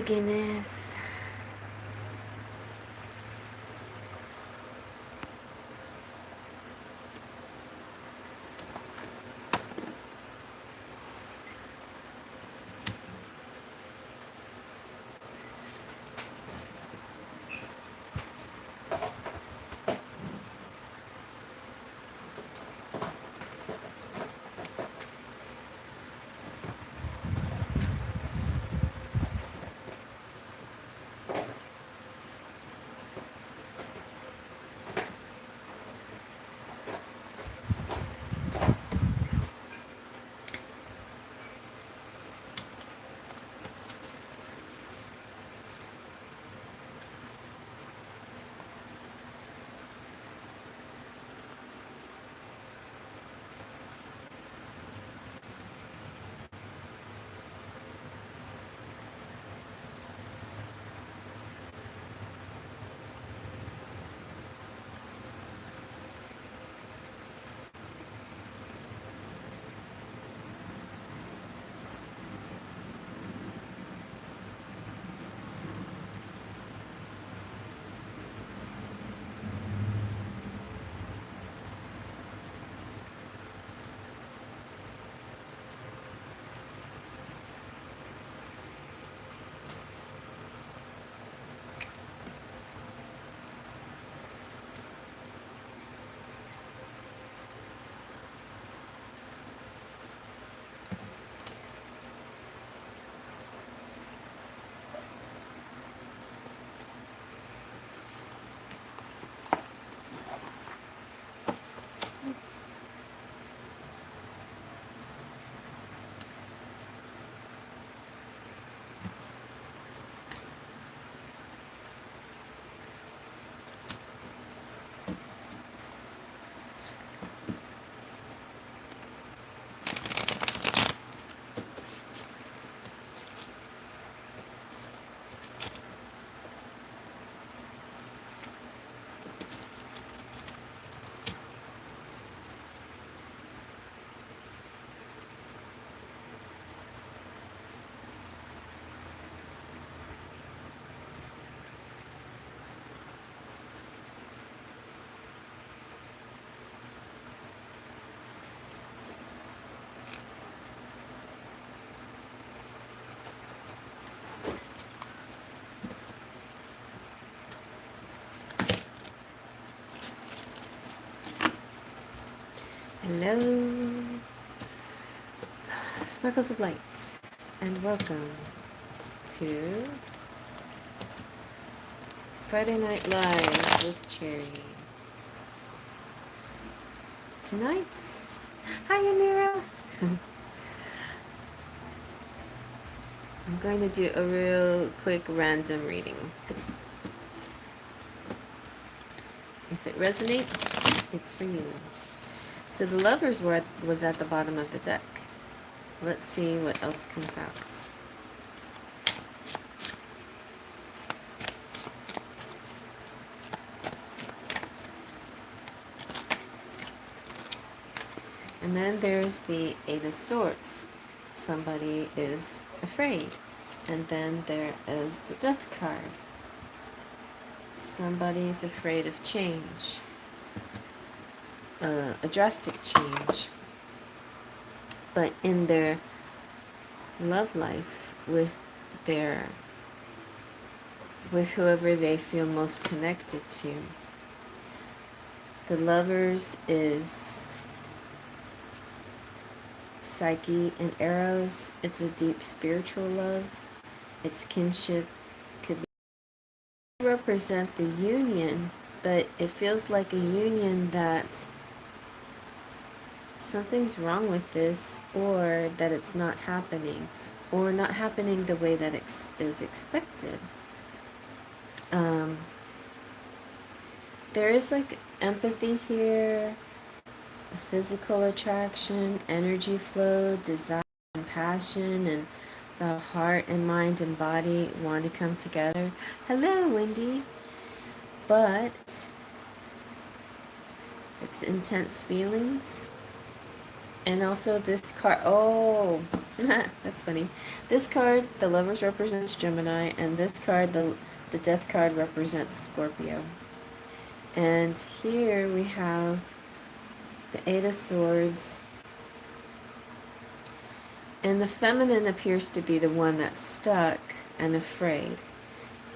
goodness. Hello, sparkles of light, and welcome to Friday Night Live with Cherry. Tonight, hi Amira. I'm going to do a real quick random reading. If it resonates, it's for you. So the Lovers was at the bottom of the deck. Let's see what else comes out. And then there's the Eight of Swords. Somebody is afraid. And then there is the Death card. Somebody is afraid of change. A drastic change, but in their love life with whoever they feel most connected to. The Lovers is Psyche and Eros. It's a deep spiritual love. It's kinship. Could represent the union, but it feels like a union that something's wrong with this, or that it's not happening, or not happening the way that is expected. There is like empathy here, physical attraction, energy flow, desire and passion, and the heart and mind and body want to come together. Hello, Wendy. But it's intense feelings. And also this card, oh, That's funny. This card, the Lovers, represents Gemini, and this card, the Death card, represents Scorpio. And here we have the Eight of Swords. And the feminine appears to be the one that's stuck and afraid.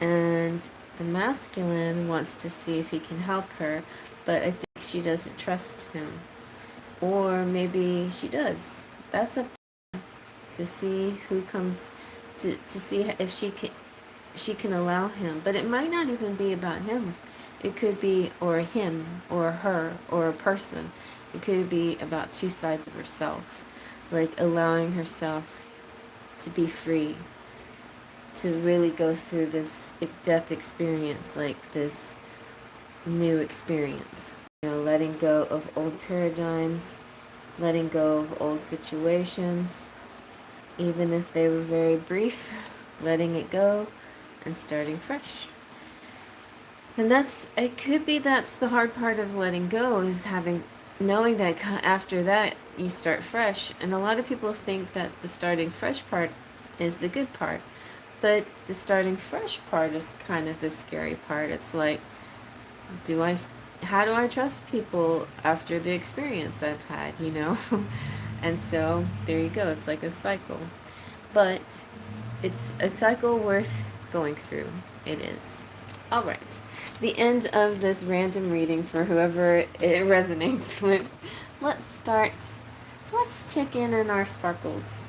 And the masculine wants to see if he can help her, but I think she doesn't trust him. Or maybe she does. That's up to see who comes to see if she can allow him. But it might not even be about him. It could be, or him, or her, or a person. It could be about two sides of herself. Like allowing herself to be free. To really go through this death experience, like this new experience. Letting go of old paradigms, letting go of old situations, even if they were very brief, letting it go and starting fresh. And it could be that's the hard part of letting go, is knowing that after that you start fresh. And a lot of people think that the starting fresh part is the good part. But the starting fresh part is kind of the scary part. It's like, how do I trust people after the experience I've had, And so there you go. It's like a cycle. But it's a cycle worth going through. It is. All right. The end of this random reading for whoever it resonates with. Let's check in on our sparkles.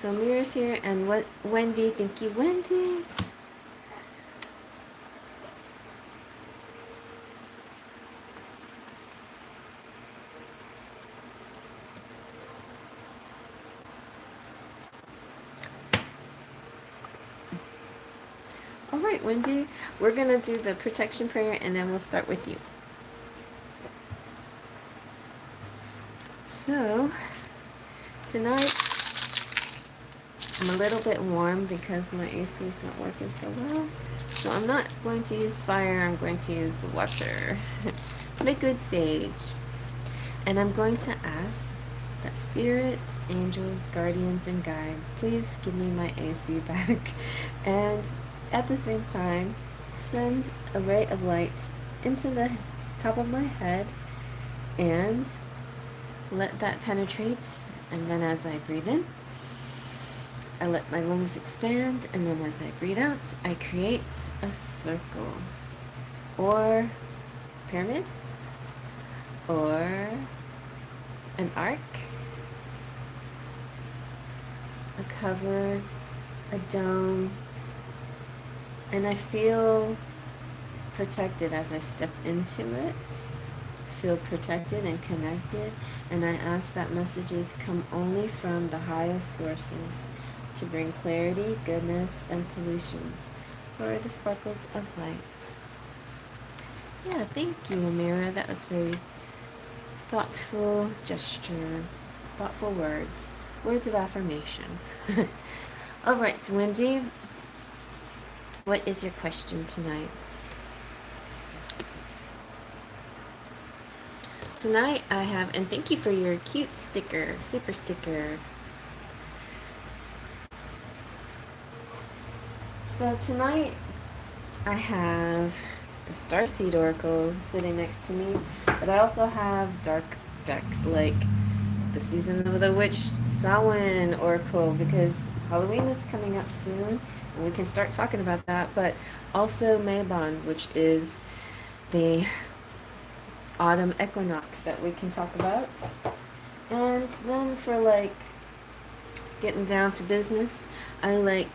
So Mira's here, and Wendy, thank you, Wendy. All right, Wendy, we're going to do the protection prayer, and then we'll start with you. So, tonight, I'm a little bit warm because my AC is not working so well. So I'm not going to use fire, I'm going to use the water. Liquid sage. And I'm going to ask that spirits, angels, guardians, and guides, please give me my AC back. And at the same time, send a ray of light into the top of my head and let that penetrate. And then as I breathe in, I let my lungs expand, and then as I breathe out, I create a circle, or pyramid, or an arc, a cover, a dome, and I feel protected as I step into it. Feel protected and connected, and I ask that messages come only from the highest sources to bring clarity, goodness, and solutions for the sparkles of light. Yeah, thank you, Amira. That was very thoughtful gesture, thoughtful words of affirmation. All right, Wendy, what is your question tonight? Tonight I have, and thank you for your cute sticker, super sticker. So tonight I have the Starseed Oracle sitting next to me, but I also have dark decks like the Season of the Witch Samhain Oracle, because Halloween is coming up soon and we can start talking about that, but also Mabon, which is the autumn equinox that we can talk about. And then for like getting down to business, I like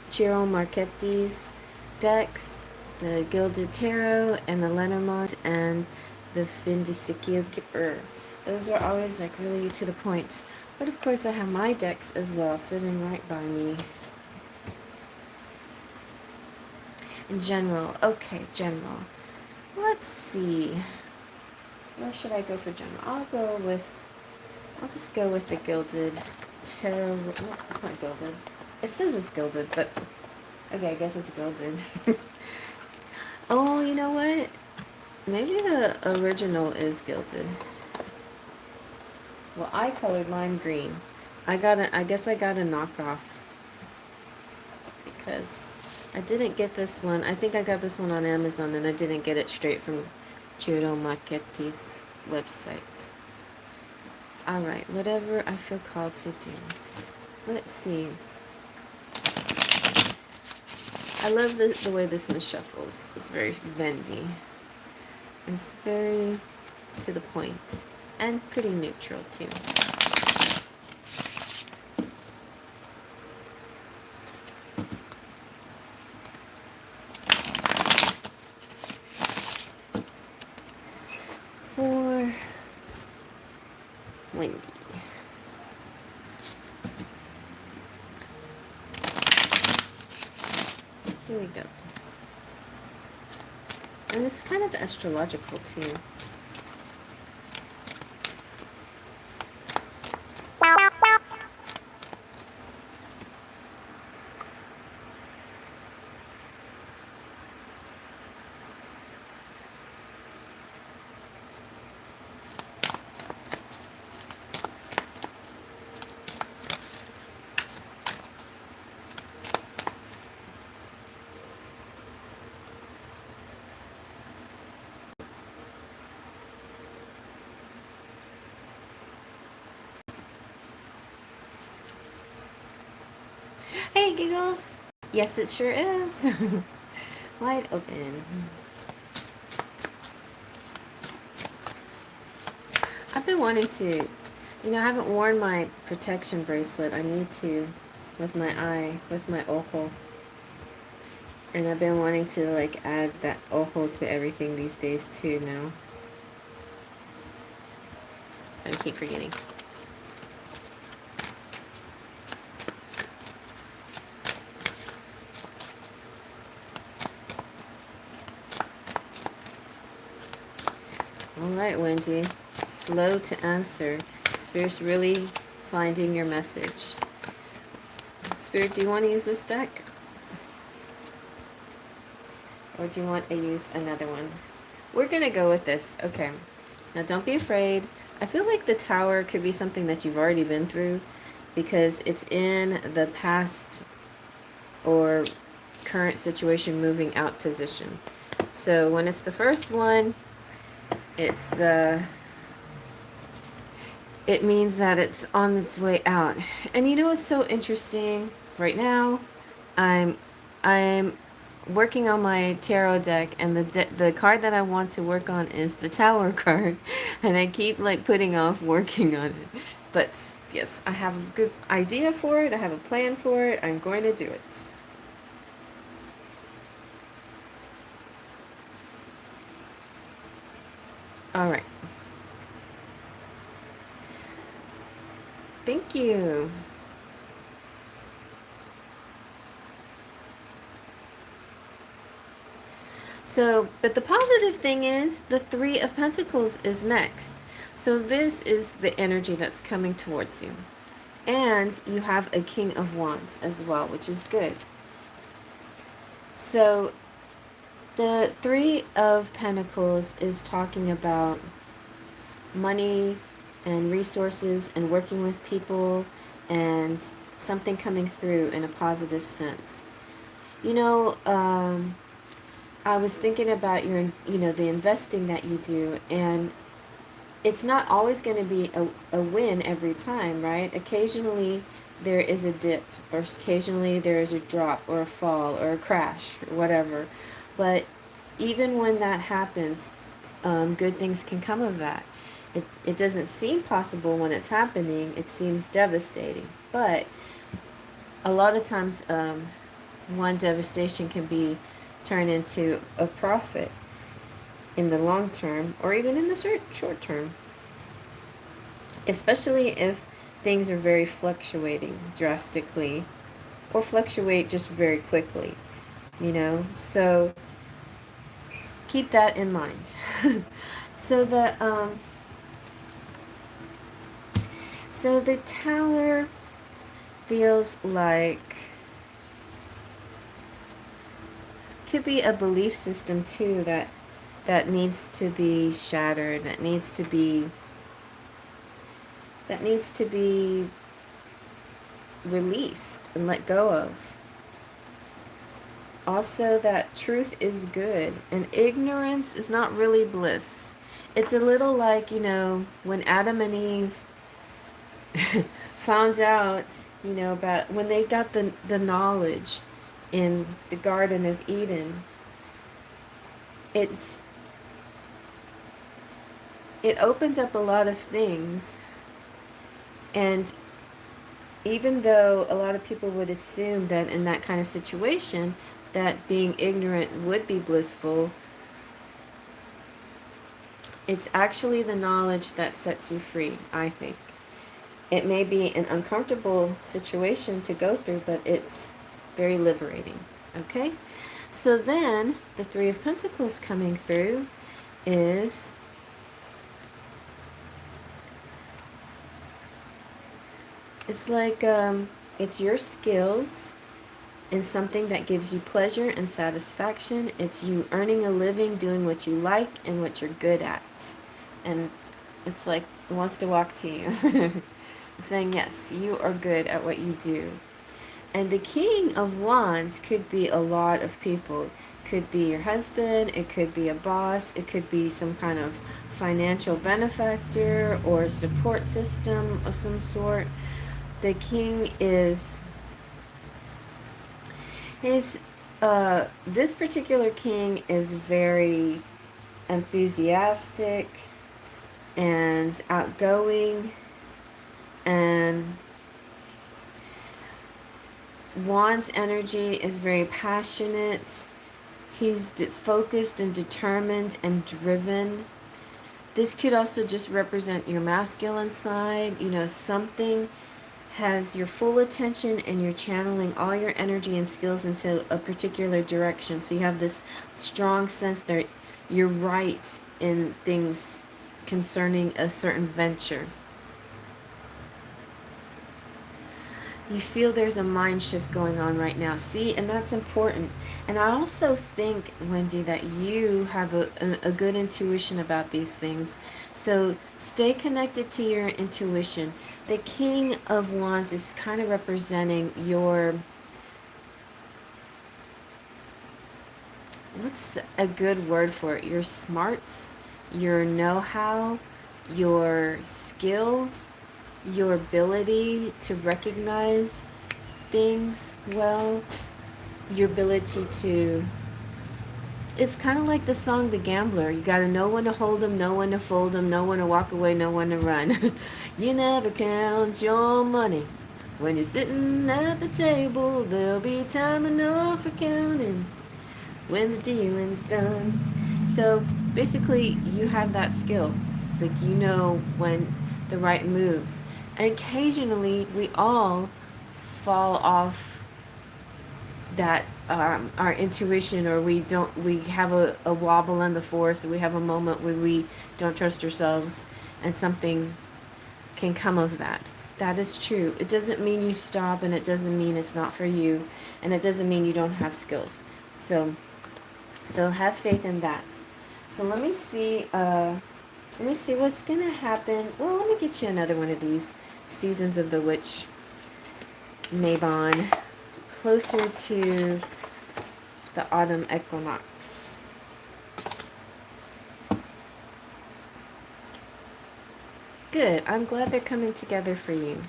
Ciro Marchetti's decks, the Gilded Tarot, and the Lenormand, and the Vindicicchio Kipper. Those are always like really to the point. But of course I have my decks as well sitting right by me. In general, okay, general. Let's see. Where should I go for general? I'll just go with the Gilded Tarot. No, it's not gilded. It says it's gilded, but okay, I guess it's gilded. Oh, you know what? Maybe the original is gilded. Well, I colored mine green. I guess I got a knockoff because I didn't get this one. I think I got this one on Amazon and I didn't get it straight from Chiro Marchetti's website. Alright, whatever I feel called to do. Let's see. I love the way this one shuffles. It's very bendy. It's very to the point. And pretty neutral too. For Wendy. Here we go. And it's kind of astrological too. Hey, Giggles! Yes, it sure is. Wide open. I've been wanting to, I haven't worn my protection bracelet. I need to with my eye, with my ojo. And I've been wanting to like add that ojo to everything these days too now. I keep forgetting. Alright, Wendy. Slow to answer. Spirit's really finding your message. Spirit, do you want to use this deck? Or do you want to use another one? We're going to go with this. Okay. Now, don't be afraid. I feel like the Tower could be something that you've already been through because it's in the past or current situation moving out position. So when it's the first one, it means that it's on its way out. And you know what's so interesting? Right now, I'm working on my tarot deck, and the card that I want to work on is the Tower card, and I keep like putting off working on it. But yes, I have a good idea for it. I have a plan for it. I'm going to do it. All right. Thank you. So, but the positive thing is the Three of Pentacles is next. So this is the energy that's coming towards you. And you have a King of Wands as well, which is good. So the Three of Pentacles is talking about money and resources and working with people and something coming through in a positive sense. I was thinking about the investing that you do, and it's not always going to be a win every time, right? Occasionally there is a dip, or occasionally there is a drop or a fall or a crash or whatever. But even when that happens, good things can come of that. It doesn't seem possible when it's happening. It seems devastating. But a lot of times one devastation can be turned into a profit in the long term or even in the short term. Especially if things are very fluctuating drastically or fluctuate just very quickly, So keep that in mind. So the Tower feels like could be a belief system too that that needs to be shattered, that needs to be released and let go of. Also, that truth is good and ignorance is not really bliss. It's a little like, when Adam and Eve found out, about when they got the knowledge in the Garden of Eden. It opened up a lot of things, and even though a lot of people would assume that in that kind of situation that being ignorant would be blissful, it's actually the knowledge that sets you free, I think. It may be an uncomfortable situation to go through, but it's very liberating. Okay? So then, the Three of Pentacles coming through is it's like it's your skills in something that gives you pleasure and satisfaction. It's you earning a living, doing what you like and what you're good at. And it's like it wants to walk to you. It's saying, yes, you are good at what you do. And the King of Wands could be a lot of people. It could be your husband, it could be a boss, it could be some kind of financial benefactor or support system of some sort. The King is this particular king is very enthusiastic and outgoing, and Wands energy is very passionate. He's focused and determined and driven. This could also just represent your masculine side. Something has your full attention and you're channeling all your energy and skills into a particular direction. So you have this strong sense that you're right in things concerning a certain venture. You feel there's a mind shift going on right now. See, and that's important. And I also think, Wendy, that you have a good intuition about these things. So stay connected to your intuition. The King of Wands is kind of representing your, what's a good word for it? Your smarts, your know-how, your skill, your ability to recognize things well, your ability to, it's kind of like the song The Gambler. You got to know when to hold them, know when to fold them, know when to walk away, know when to run. You never count your money. When you're sitting at the table, there'll be time enough for counting when the dealing's done. So basically, you have that skill. It's like you know when the right moves. And occasionally, we all fall off that our intuition, or we have a wobble on the force, or we have a moment where we don't trust ourselves, and something can come of that. That is true. It doesn't mean you stop, and it doesn't mean it's not for you, and it doesn't mean you don't have skills. So have faith in that. So let me see what's gonna happen. Well, let me get you another one of these Seasons of the Witch Mabon, closer to the autumn equinox. Good. I'm glad they're coming together for you.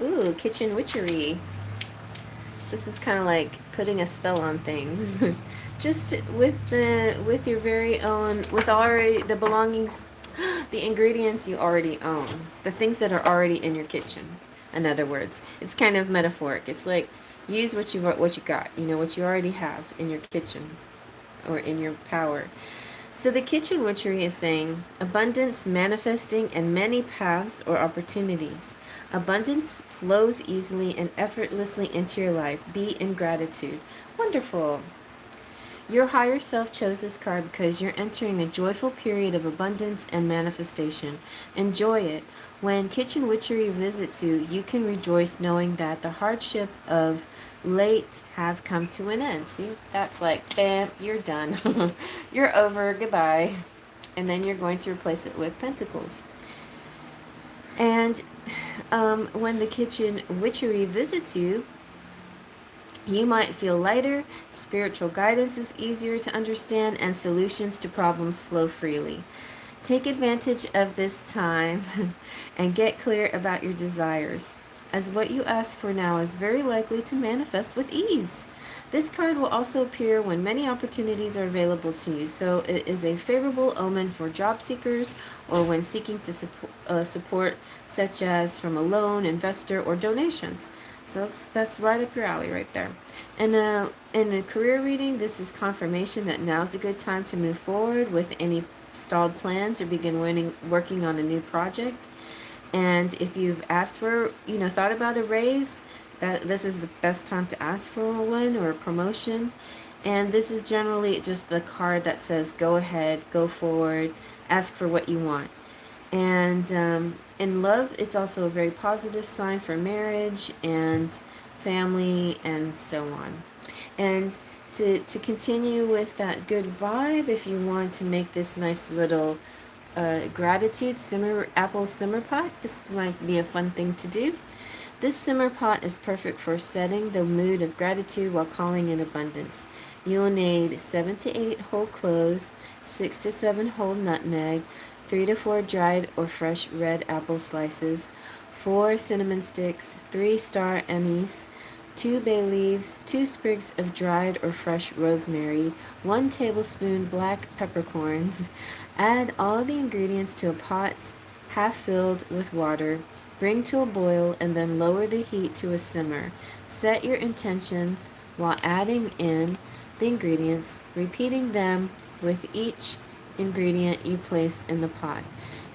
Ooh, kitchen witchery. This is kind of like putting a spell on things. Just with your very own, with already the belongings, the ingredients you already own, the things that are already in your kitchen. In other words, it's kind of metaphoric. It's like use what you got, what you already have in your kitchen or in your power. So the kitchen witchery is saying abundance manifesting in many paths or opportunities. Abundance flows easily and effortlessly into your life. Be in gratitude. Wonderful. Your higher self chose this card because you're entering a joyful period of abundance and manifestation. Enjoy it. When kitchen witchery visits you, you can rejoice knowing that the hardship of late have come to an end. See, that's like, bam, you're done. You're over, goodbye. And then you're going to replace it with pentacles. And when the kitchen witchery visits you, you might feel lighter, spiritual guidance is easier to understand, and solutions to problems flow freely. Take advantage of this time and get clear about your desires, as what you ask for now is very likely to manifest with ease. This card will also appear when many opportunities are available to you, so it is a favorable omen for job seekers or when seeking to support such as from a loan, investor, or donations. So that's right up your alley right there. And in a career reading, this is confirmation that now's a good time to move forward with any stalled plans or begin working on a new project. And if you've asked for, thought about a raise, this is the best time to ask for one or a promotion. And this is generally just the card that says go ahead, go forward, ask for what you want. And in love, it's also a very positive sign for marriage and family and so on. And to continue with that good vibe, if you want to make this nice little gratitude apple simmer pot, this might be a fun thing to do. This simmer pot is perfect for setting the mood of gratitude while calling in abundance. You'll need 7 to 8 whole cloves, 6 to 7 whole nutmeg, 3 to 4 dried or fresh red apple slices, 4 cinnamon sticks, 3 star anise, 2 bay leaves, 2 sprigs of dried or fresh rosemary, 1 tablespoon black peppercorns. Add all the ingredients to a pot half filled with water. Bring to a boil and then lower the heat to a simmer. Set your intentions while adding in the ingredients, repeating them with each ingredient you place in the pot.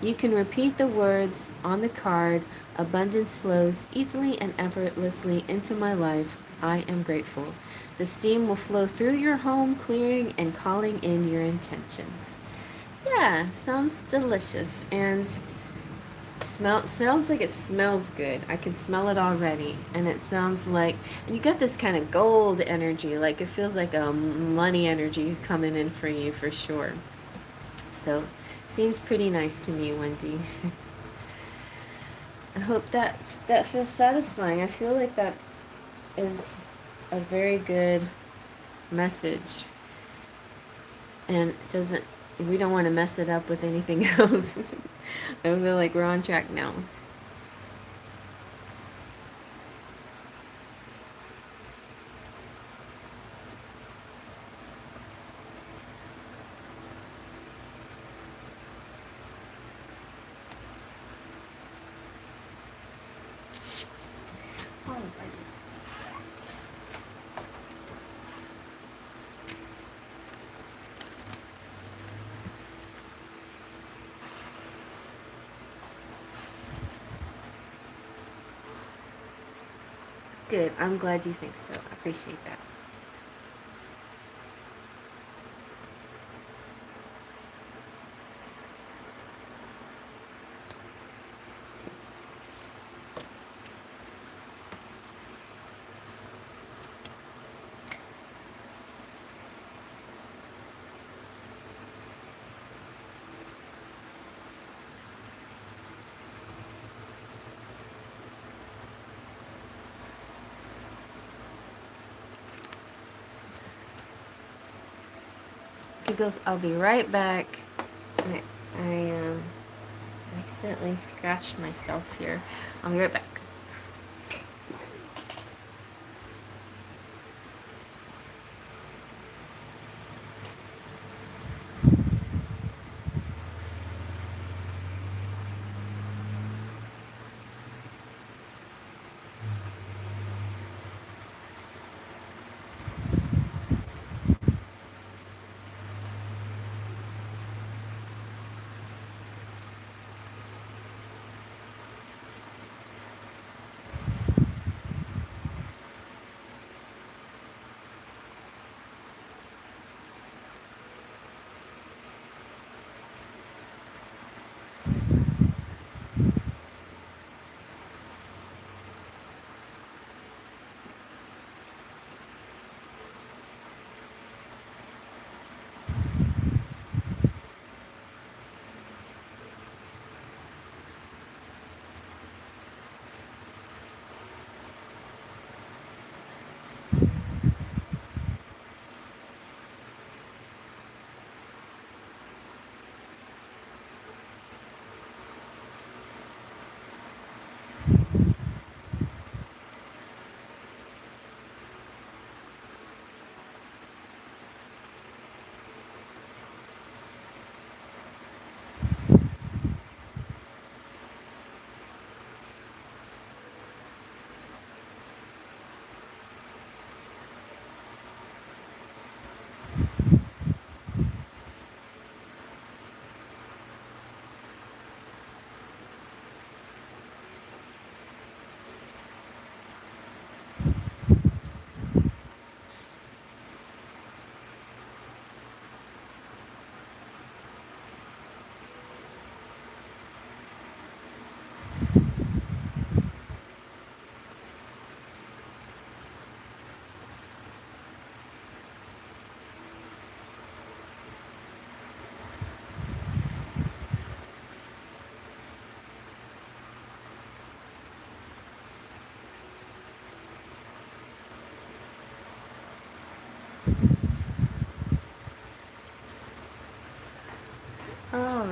You can repeat the words on the card. Abundance flows easily and effortlessly into my life. I am grateful. The steam will flow through your home, clearing and calling in your intentions. Yeah, sounds delicious and sounds like it smells good. I can smell it already. And it sounds like, and you got this kind of gold energy, like it feels like a money energy coming in for you for sure. So, seems pretty nice to me, Wendy. I hope that feels satisfying. I feel like that is a very good message. And we don't want to mess it up with anything else. I feel like we're on track now. Good. I'm glad you think so. I appreciate that. He goes, I'll be right back. I accidentally scratched myself here. I'll be right back.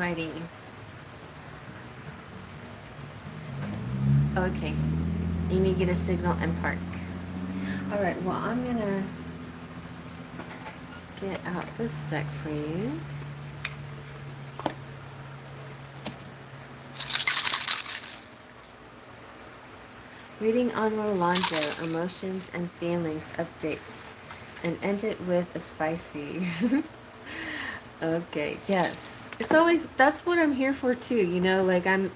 Alrighty. Okay. You need to get a signal and park. Alright, well, I'm gonna get out this deck for you. Reading on Rolando, emotions and feelings updates, and end it with a spicy. Okay, yes. It's always, that's what I'm here for too, you know, like I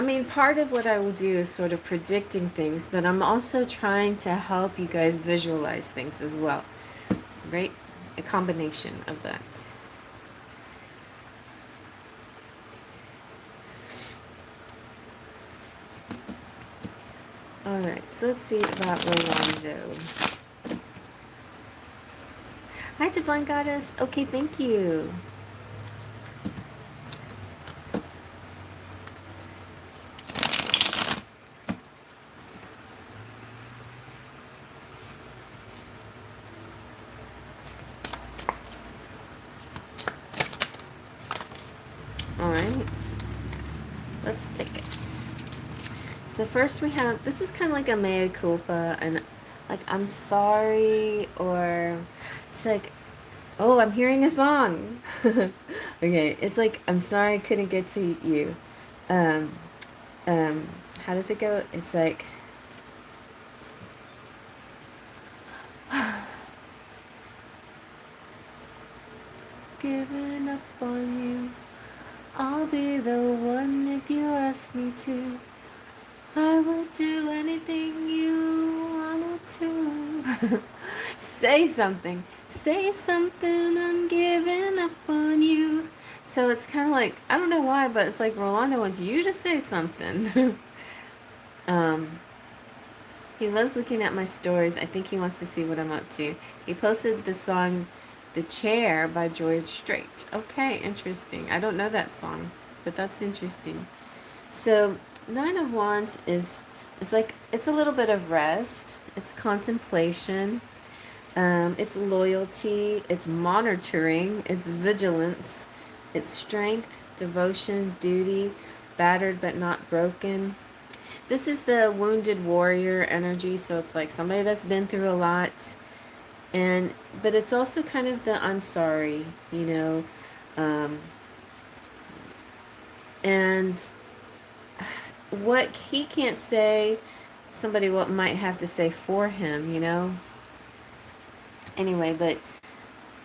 mean, part of what I will do is sort of predicting things, but I'm also trying to help you guys visualize things as well, right? A combination of that. Alright, so let's see about Rolando. Hi, Divine Goddess. Okay, thank you. Alright, let's take it. So first we have, this is kind of like a mea culpa, and like, I'm sorry, or it's like, oh, I'm hearing a song. Okay, it's like, I'm sorry I couldn't get to you. Um, how does it go? It's like, giving up on you. I'll be the one if you ask me to. I would do anything you wanted to. Say something. Say something. I'm giving up on you. So it's kind of like, I don't know why, but it's like Rolando wants you to say something. He loves looking at my stories. I think he wants to see what I'm up to. He posted the song The Chair by George Strait. Okay, interesting. I don't know that song, but that's interesting. So, Nine of Wands is, it's like, it's a little bit of rest. It's contemplation. It's loyalty. It's monitoring. It's vigilance. It's strength, devotion, duty, battered but not broken. This is the wounded warrior energy, so it's like somebody that's been through a lot. But it's also kind of the I'm sorry, you know. And what he can't say, somebody might have to say for him, you know. Anyway, but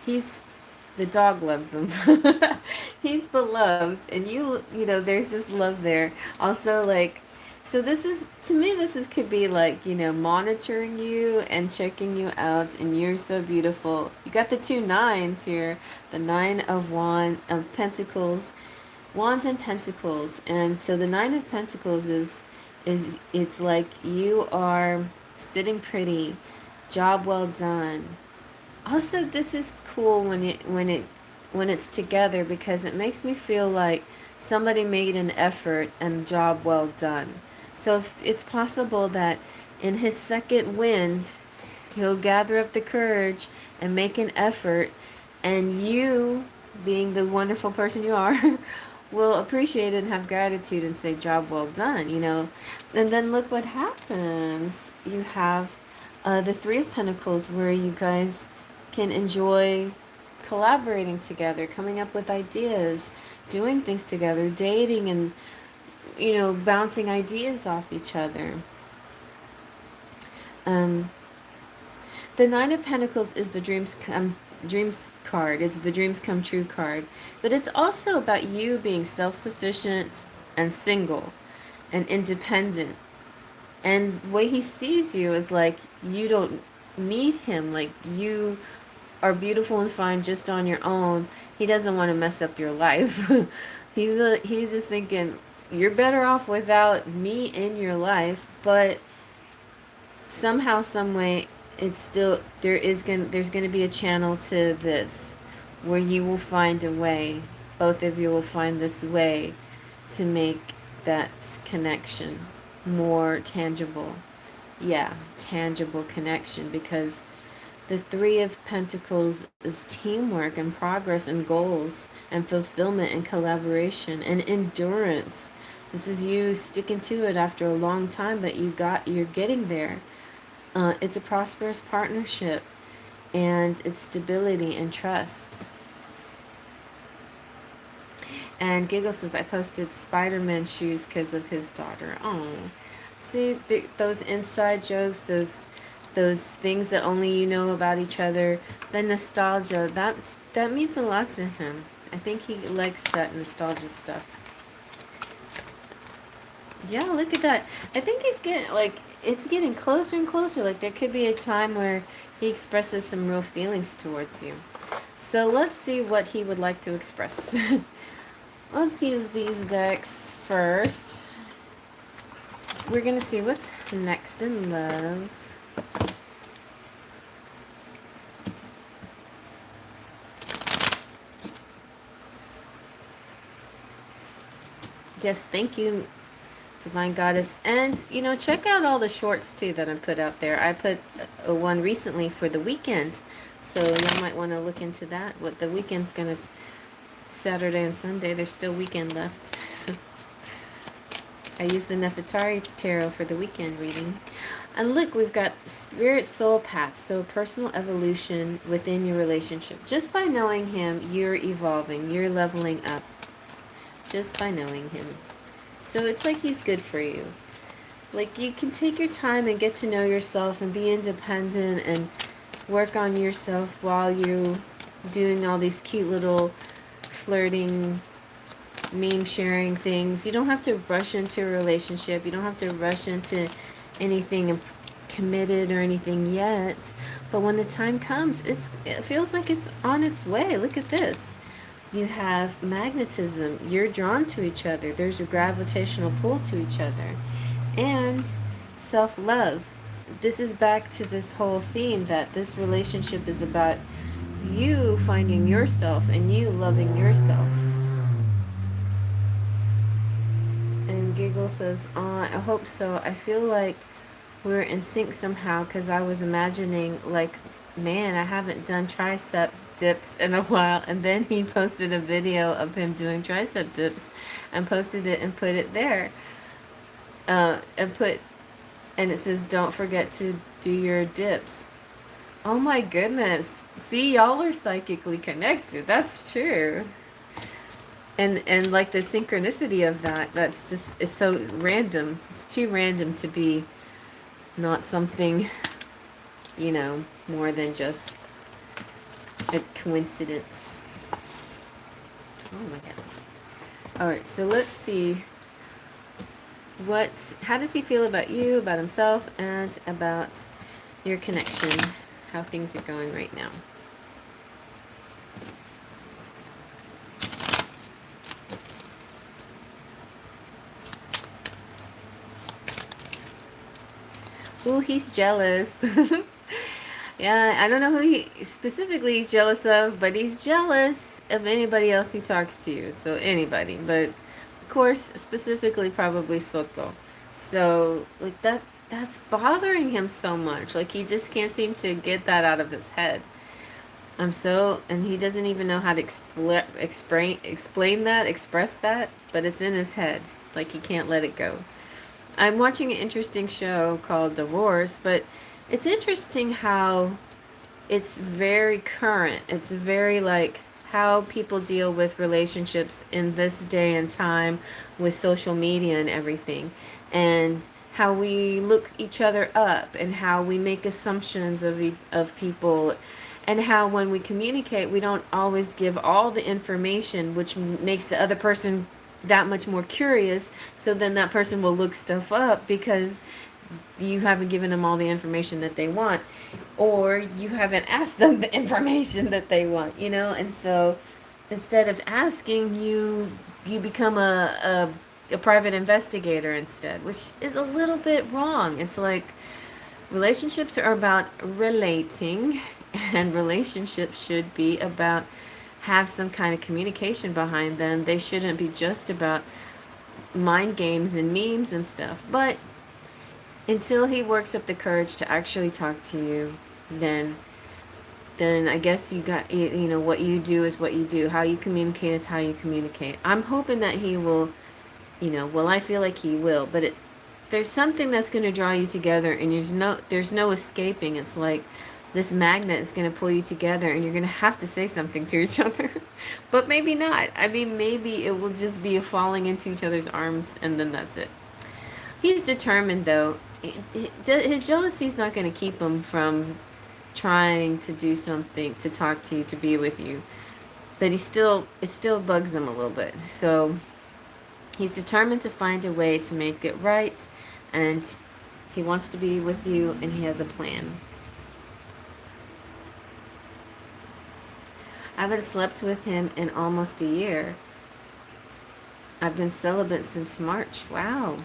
the dog loves him. He's beloved, and you know, there's this love there. Also, like, so this is, to me, could be like, you know, monitoring you and checking you out, and you're so beautiful. You got the two nines here, the Nine of Pentacles, Wands and Pentacles, and so the Nine of Pentacles is it's like you are sitting pretty, job well done. Also, this is cool when it's together, because it makes me feel like somebody made an effort and job well done. So if it's possible that in his second wind, he'll gather up the courage and make an effort, and you, being the wonderful person you are, will appreciate it and have gratitude and say job well done, you know. And then look what happens. You have the Three of Pentacles, where you guys can enjoy collaborating together, coming up with ideas, doing things together, dating, and, you know, bouncing ideas off each other. The Nine of Pentacles is the dreams card. It's the dreams come true card. But it's also about you being self-sufficient and single and independent. And the way he sees you is like, you don't need him. Like, you are beautiful and fine just on your own. He doesn't want to mess up your life. He's just thinking, you're better off without me in your life. But somehow, some way, it's still, there's gonna be a channel to this where you will find a way. Both of you will find this way to make that connection more tangible. Yeah, tangible connection, because The Three of Pentacles is teamwork and progress and goals and fulfillment and collaboration and endurance. This is you sticking to it after a long time, but you're getting there. It's a prosperous partnership, and it's stability and trust. And Giggle says, I posted Spider-Man shoes because of his daughter. Oh, see, those inside jokes, those things that only you know about each other, the nostalgia, that means a lot to him. I think he likes that nostalgia stuff. Yeah, look at that. I think he's getting, like, it's getting closer and closer. Like, there could be a time where he expresses some real feelings towards you. So let's see what he would like to express. Let's use these decks first. We're going to see what's next in love. Yes, thank you, Divine Goddess. And, you know, check out all the shorts, too, that I put out there. I put one recently for the weekend. So y'all might want to look into that. What the weekend's going to... Saturday and Sunday, there's still weekend left. I used the Nefertari Tarot for the weekend reading. And look, we've got Spirit Soul Path. So personal evolution within your relationship. Just by knowing him, you're evolving. You're leveling up. Just by knowing him. So it's like he's good for you. Like, you can take your time and get to know yourself and be independent and work on yourself while you're doing all these cute little flirting, meme sharing things. You don't have to rush into a relationship. You don't have to rush into anything committed or anything yet. But when the time comes, it feels like it's on its way. Look at this. You have magnetism. You're drawn to each other. There's a gravitational pull to each other. And self-love. This is back to this whole theme that this relationship is about you finding yourself and you loving yourself. And Giggle says, I hope so. I feel like we're in sync somehow because I was imagining, like, man, I haven't done tricep dips in a while. And then he posted a video of him doing tricep dips and posted it and put it there. And it says, don't forget to do your dips. Oh my goodness. See, y'all are psychically connected. That's true. And like the synchronicity of that's just, it's so random. It's too random to be not something, you know, more than just a coincidence. Oh my goodness. Alright, so let's see how does he feel about you, about himself, and about your connection, how things are going right now. Ooh, he's jealous. Yeah, I don't know who he specifically is jealous of, but he's jealous of anybody else who talks to you. So anybody, but of course, specifically probably Soto. So like that's bothering him so much. Like he just can't seem to get that out of his head. And he doesn't even know how to explain that, express that, but it's in his head. Like he can't let it go. I'm watching an interesting show called Divorce, but it's interesting how it's very current. It's very like how people deal with relationships in this day and time with social media and everything. And how we look each other up and how we make assumptions of people. And how when we communicate, we don't always give all the information, which makes the other person that much more curious. So then that person will look stuff up because you haven't given them all the information that they want, or you haven't asked them the information that they want, you know. And so instead of asking, you become a private investigator instead, which is a little bit wrong. It's like relationships are about relating, and relationships should be about have some kind of communication behind them. They shouldn't be just about mind games and memes and stuff. But until he works up the courage to actually talk to you, then then I guess you know, what you do is what you do. How you communicate is how you communicate. I'm hoping that he will, you know, well, I feel like he will, but there's something that's going to draw you together, and there's no escaping. It's like this magnet is going to pull you together, and you're going to have to say something to each other. But maybe not. I mean, maybe it will just be a falling into each other's arms, and then that's it. He's determined, though. His jealousy is not going to keep him from trying to do something, to talk to you, to be with you. But it still bugs him a little bit. So he's determined to find a way to make it right, and he wants to be with you, and he has a plan. I haven't slept with him in almost a year. I've been celibate since March. Wow.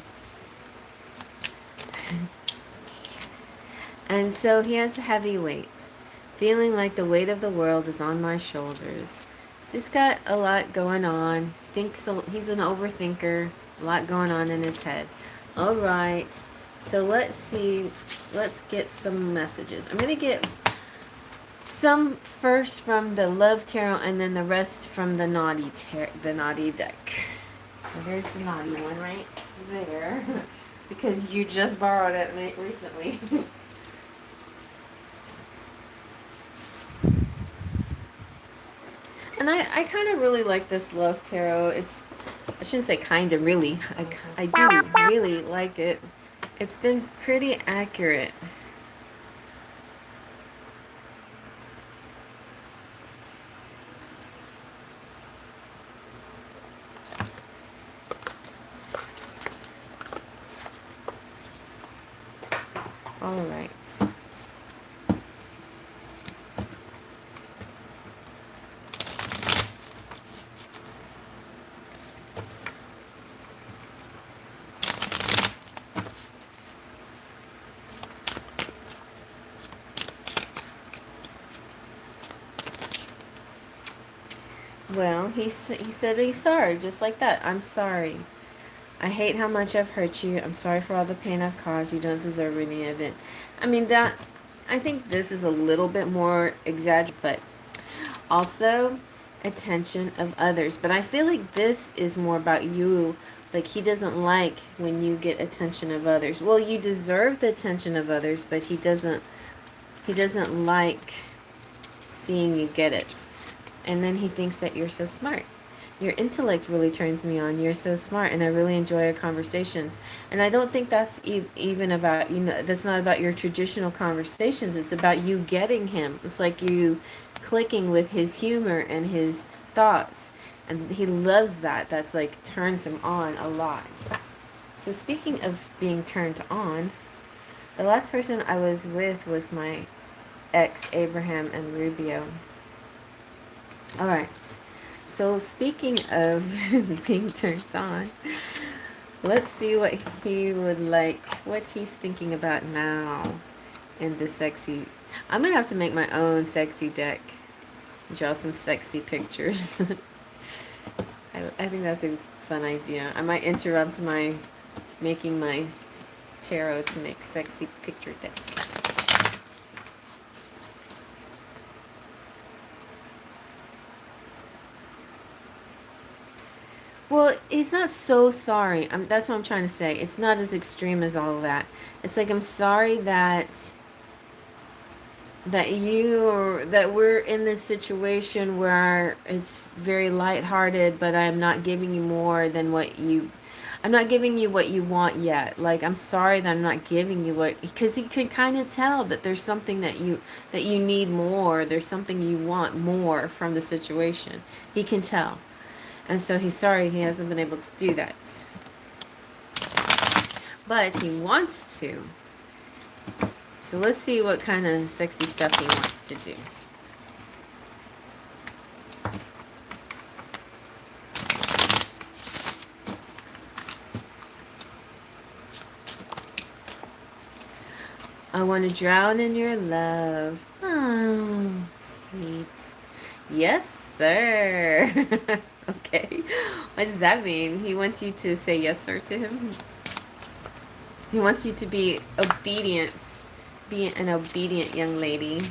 And so he has heavy weight, feeling like the weight of the world is on my shoulders. Just got a lot going on. He's an overthinker. A lot going on in his head. All right. So let's see. Let's get some messages. I'm going to get some first from the Love Tarot, and then the rest from the Naughty deck. Well, there's the Naughty one right there. Because you just borrowed it recently. And I kind of really like this Love Tarot. I shouldn't say kind of, really. I do really like it. It's been pretty accurate. All right. Well, he said he's sorry, just like that. I'm sorry. I hate how much I've hurt you. I'm sorry for all the pain I've caused. You don't deserve any of it. I mean, I think this is a little bit more exaggerated, but also attention of others. But I feel like this is more about you. Like, he doesn't like when you get attention of others. Well, you deserve the attention of others, but he doesn't like seeing you get it. And then he thinks that you're so smart. Your intellect really turns me on. You're so smart, and I really enjoy our conversations. And I don't think that's even about, you know, that's not about your traditional conversations. It's about you getting him. It's like you clicking with his humor and his thoughts. And he loves that. That's like turns him on a lot. So speaking of being turned on, the last person I was with was my ex, Abraham and Rubio. All right. So speaking of being turned on, let's see what he would like, what he's thinking about now in the sexy. I'm going to have to make my own sexy deck. Draw some sexy pictures. I think that's a fun idea. I might interrupt making my tarot to make sexy picture deck. Well, he's not so sorry. That's what I'm trying to say. It's not as extreme as all of that. It's like, I'm sorry that we're in this situation where it's very lighthearted, but I'm not giving you more than I'm not giving you what you want yet. Like, I'm sorry that I'm not giving you because he can kind of tell that there's something that you need more. There's something you want more from the situation. He can tell. And so he's sorry he hasn't been able to do that. But he wants to. So let's see what kind of sexy stuff he wants to do. I want to drown in your love. Oh, sweet. Yes, sir. Okay. What does that mean? He wants you to say yes, sir, to him? He wants you to be obedient. Be an obedient young lady.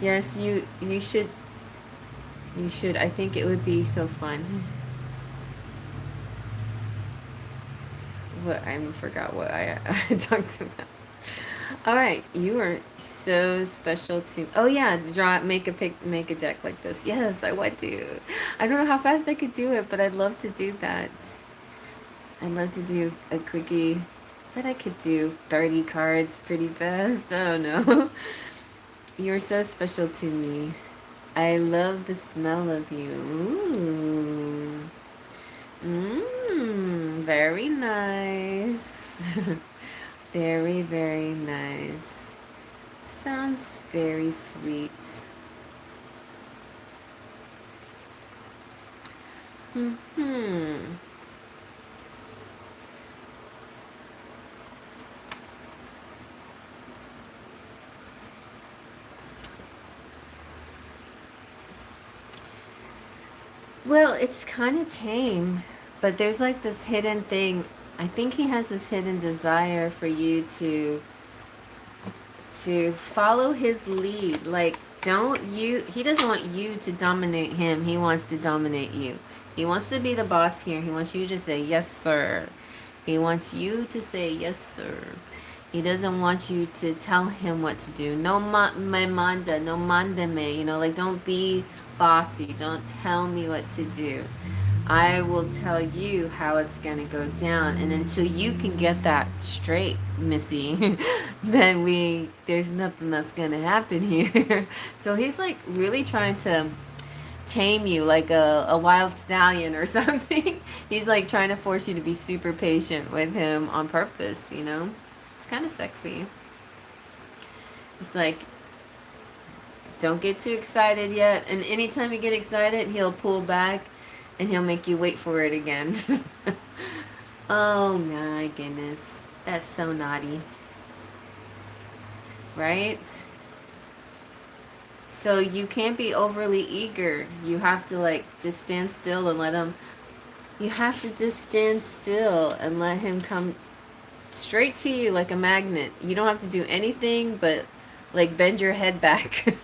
Yes, you should. I think it would be so fun. What I forgot what I talked about. All right, you are so special to. Oh yeah, make a deck like this. Yes, I want to. I don't know how fast I could do it, but I'd love to do that. I'd love to do a quickie, but I could do 30 cards pretty fast. Oh no. You're so special to me. I love the smell of you. Very nice. Very, very nice. Sounds very sweet. Hmm. Well, it's kind of tame, but there's like this hidden thing. I think he has this hidden desire for you to follow his lead. Like, he doesn't want you to dominate him. He wants to dominate you. He wants to be the boss here. He wants you to say, yes, sir. He wants you to say, yes, sir. He doesn't want you to tell him what to do. No me manda, no manda me. Like, don't be bossy. Don't tell me what to do. I will tell you how it's going to go down. And until you can get that straight, Missy, then there's nothing that's going to happen here. So he's like really trying to tame you like a wild stallion or something. He's like trying to force you to be super patient with him on purpose. It's kind of sexy. It's like, don't get too excited yet. And anytime you get excited, he'll pull back and he'll make you wait for it again. Oh my goodness. That's so naughty. Right? So you can't be overly eager. You have to like just stand still and let him. You have to just stand still and let him come straight to you like a magnet. You don't have to do anything but like bend your head back.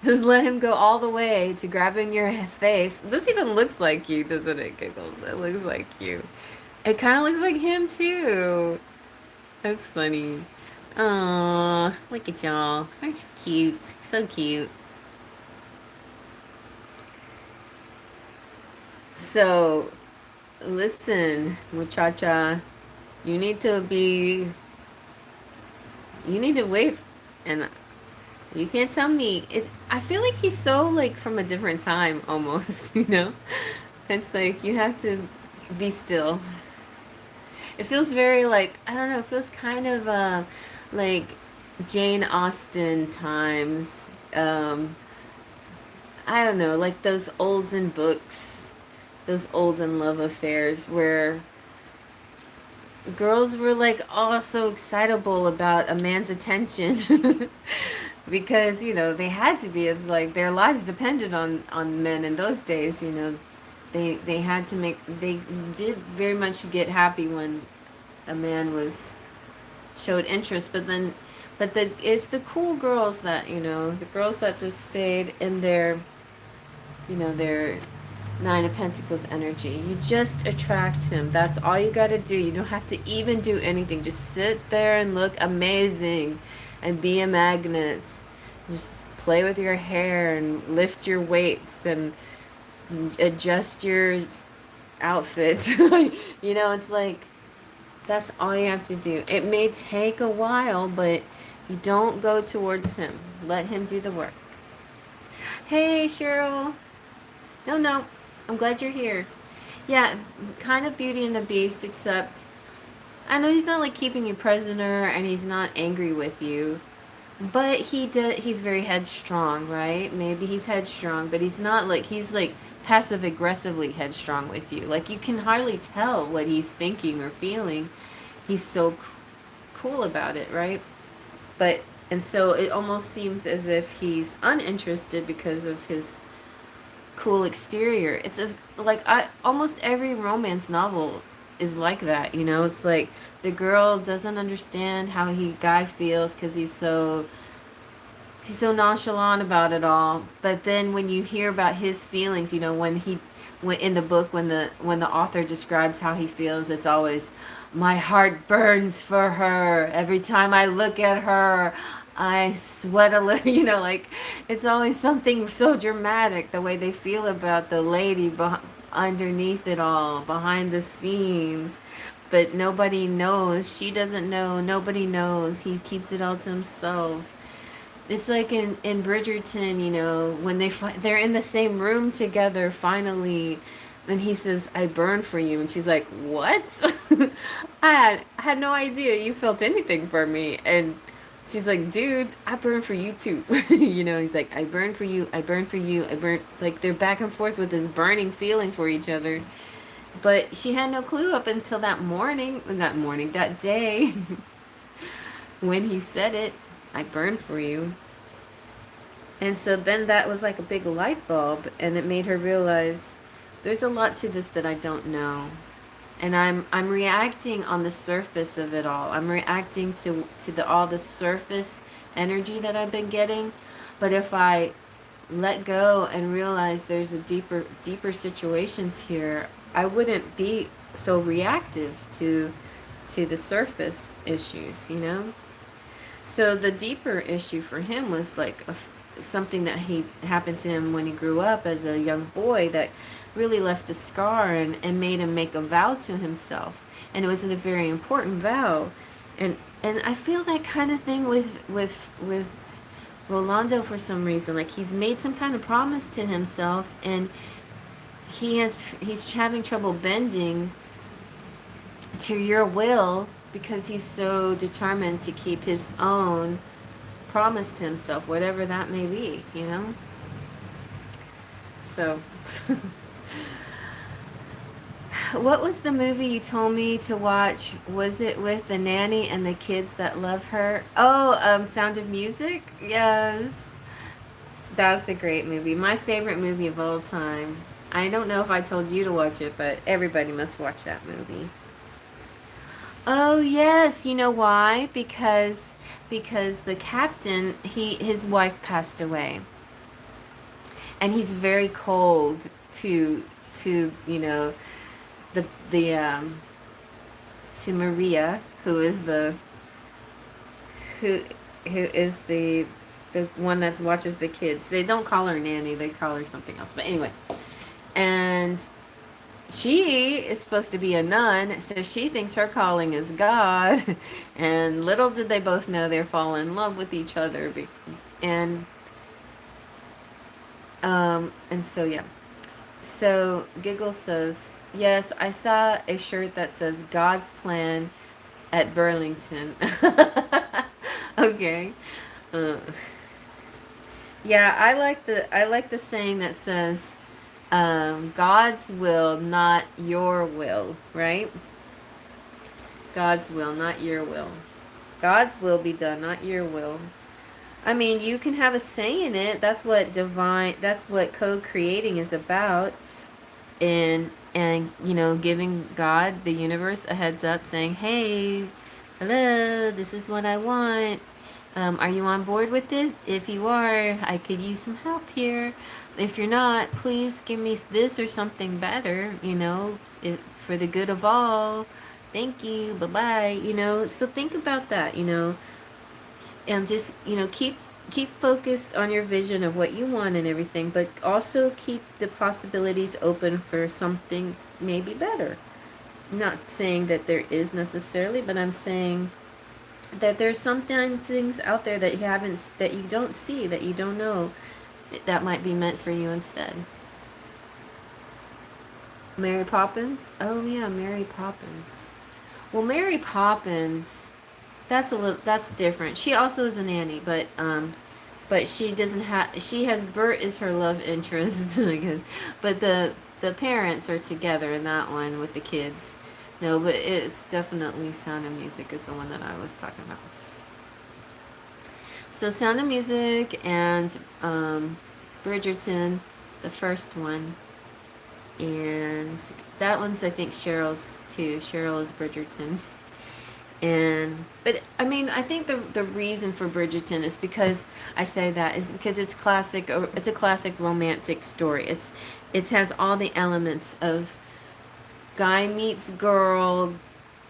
Just let him go all the way to grabbing your face. This even looks like you, doesn't it, Giggles? It looks like you. It kind of looks like him too. That's funny. Aww, look at y'all. Aren't you cute? So cute. So, listen, muchacha, you need to be, you need to wait, and you can't tell me. I feel like he's so like from a different time almost. It's like you have to be still. It feels very like, I don't know, it feels kind of like Jane Austen times. I don't know, like those olden books, those olden love affairs where girls were like all so excitable about a man's attention because they had to be. It's like their lives depended on men in those days. They had to they did very much get happy when a man was showed interest, but it's the cool girls that the girls that just stayed in their Nine of Pentacles energy. You just attract him. That's all you got to do. You don't have to even do anything. Just sit there and look amazing and be a magnet. Just play with your hair and lift your weights and adjust your outfits. It's like that's all you have to do. It may take a while, but you don't go towards him. Let him do the work. Hey, Cheryl. No. I'm glad you're here. Yeah, kind of Beauty and the Beast, except I know he's not like keeping you prisoner and he's not angry with you. But he's very headstrong, right? Maybe he's headstrong, but he's like passive aggressively headstrong with you. Like you can hardly tell what he's thinking or feeling. He's so cool about it, right? And so it almost seems as if he's uninterested because of his cool exterior. Almost every romance novel is like that. It's like the girl doesn't understand how guy feels because he's so he's so nonchalant about it all. But then when you hear about his feelings, you know, when in the book, when the author describes how he feels, it's always, my heart burns for her. Every time I look at her, I sweat a little. You know, like it's always something so dramatic. The way they feel about the lady underneath it all, behind the scenes. But nobody knows. She doesn't know. Nobody knows. He keeps it all to himself. It's like in Bridgerton, you know, when they're in the same room together finally, and he says, "I burn for you," and she's like, "What?" I had no idea you felt anything for me, and she's like, "Dude, I burn for you too." You know, he's like, "I burn for you, I burn for you, I burn." Like they're back and forth with this burning feeling for each other, but she had no clue up until that day, when he said it, "I burn for you." And so then that was like a big light bulb, and it made her realize there's a lot to this that I don't know. And I'm reacting on the surface of it all. I'm reacting to the all the surface energy that I've been getting. But if I let go and realize there's a deeper situations here, I wouldn't be so reactive to the surface issues, you know? So the deeper issue for him was like something that he happened to him when he grew up as a young boy that really left a scar and made him make a vow to himself. And it was a very important vow. And I feel that kind of thing with Rolando for some reason. Like he's made some kind of promise to himself, and he's having trouble bending to your will because he's so determined to keep his own promise to himself, whatever that may be, you know? So, what was the movie you told me to watch? Was it with the nanny and the kids that love her? Oh, Sound of Music? Yes. That's a great movie. My favorite movie of all time. I don't know if I told you to watch it, but everybody must watch that movie. Oh yes, you know why? Because the captain, his wife passed away. And he's very cold to you know, the to Maria, who is who who is the one that watches the kids. They don't call her nanny, they call her something else. But anyway, and she is supposed to be a nun, so she thinks her calling is God. And little did they both know they're falling in love with each other. And and so yeah. So Giggle says, yes, I saw a shirt that says God's plan at Burlington. Okay. Uh, yeah, I like the saying that says, God's will, not your will, right? God's will, not your will. God's will be done, not your will. I mean, you can have a say in it. That's what co-creating is about. And you know, giving God, the universe, a heads up saying, hey, hello, this is what I want. Are you on board with this? If you are, I could use some help here. If you're not, please give me this or something better, you know, for the good of all. Thank you. Bye-bye. You know, so think about that, you know, and just, you know, keep focused on your vision of what you want and everything, but also keep the possibilities open for something maybe better. I'm not saying that there is necessarily, but I'm saying that there's sometimes things out there that that you don't see, that you don't know, that might be meant for you instead. Mary Poppins? Oh yeah, Mary Poppins. Well, Mary Poppins, that's different. She also is a nanny, but she doesn't have, she has Bert is her love interest, I guess. But the parents are together in that one with the kids. No, but it's definitely Sound of Music is the one that I was talking about. So Sound of Music and Bridgerton, the first one, and that one's I think Cheryl's too. Cheryl is Bridgerton. But I mean, I think the reason for Bridgerton is because I say that is because it's classic. It's a classic romantic story. It has all the elements of guy meets girl,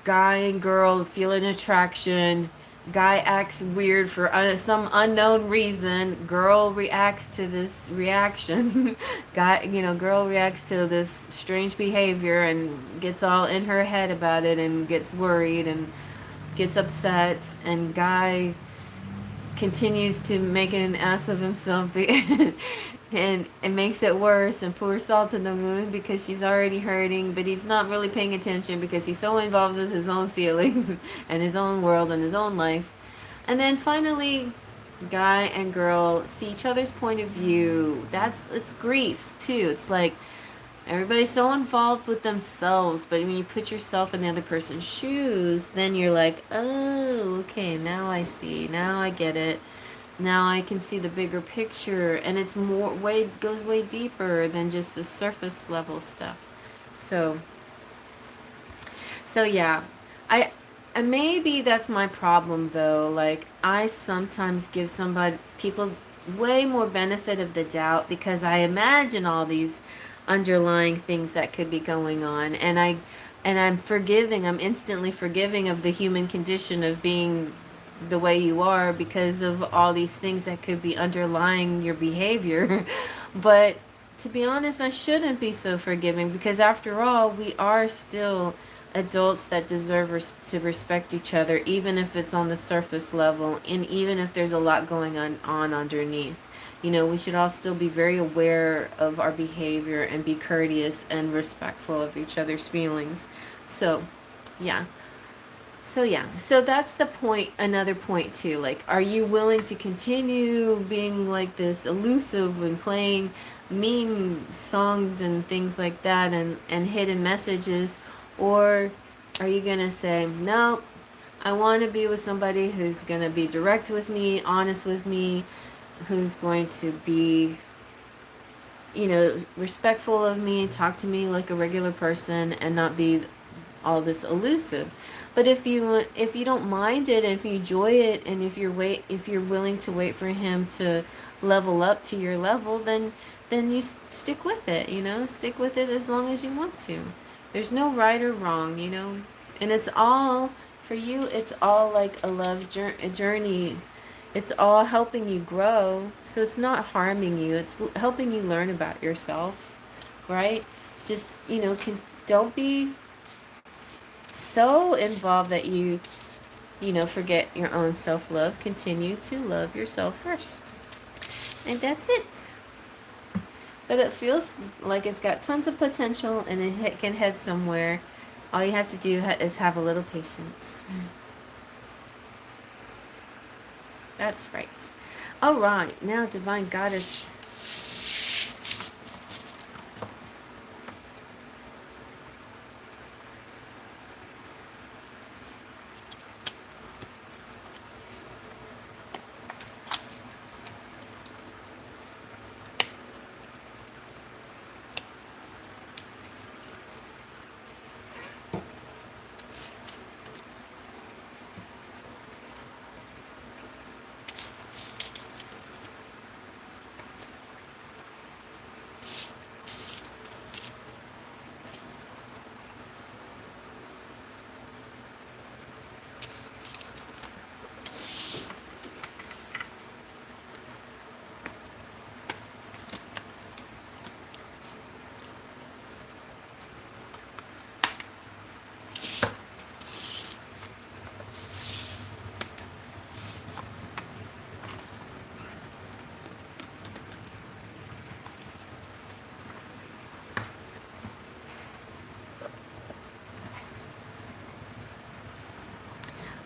guy and girl feel an attraction. Guy acts weird for some unknown reason. Girl reacts to this reaction. Girl reacts to this strange behavior and gets all in her head about it and gets worried and gets upset. And guy continues to make an ass of himself and it makes it worse and pours salt in the wound because she's already hurting, but he's not really paying attention because he's so involved with his own feelings and his own world and his own life. And then finally, guy and girl see each other's point of view. It's Greece too. It's like everybody's so involved with themselves, but when you put yourself in the other person's shoes, then you're like, oh, okay, now I see, now I get it, now I can see the bigger picture, and it's more way goes way deeper than just the surface level stuff. So, so yeah, I and maybe that's my problem though. Like I sometimes give somebody people way more benefit of the doubt because I imagine all these underlying things that could be going on, and I'm forgiving. I'm instantly forgiving of the human condition of being the way you are because of all these things that could be underlying your behavior. But to be honest, I shouldn't be so forgiving because after all, we are still adults that deserve to respect each other, even if it's on the surface level and even if there's a lot going on underneath. We should all still be very aware of our behavior and be courteous and respectful of each other's feelings. So, yeah. So that's the point, another point too. Like, are you willing to continue being like this elusive and playing mean songs and things like that and hidden messages? Or are you going to say, no, I want to be with somebody who's going to be direct with me, honest with me, who's going to be, respectful of me, talk to me like a regular person and not be all this elusive. But if you don't mind it, if you enjoy it, and if you're willing to wait for him to level up to your level, then you stick with it. Stick with it as long as you want to. There's no right or wrong. And it's all for you. It's all like a love journey. It's all helping you grow. So it's not harming you. It's helping you learn about yourself, right? Just don't be so involved that you forget your own self-love. Continue to love yourself first. And that's it. But it feels like it's got tons of potential and it can head somewhere. All you have to do is have a little patience. That's right. All right, now Divine Goddess.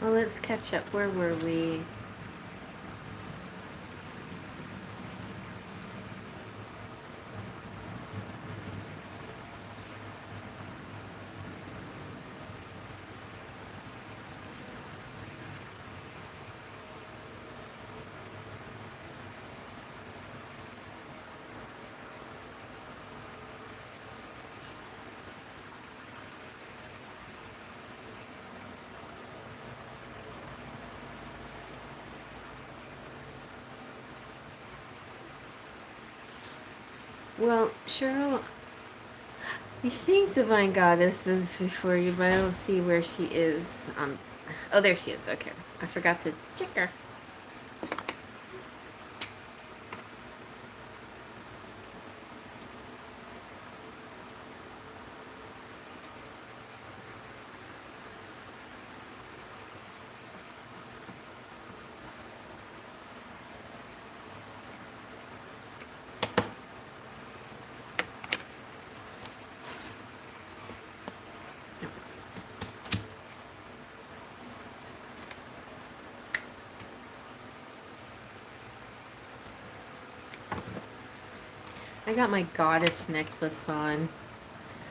Well, let's catch up. Where were we? Well, Cheryl, I think Divine Goddess was before you, but I don't see where she is. Oh, there she is. Okay. I forgot to check her. I got my goddess necklace on.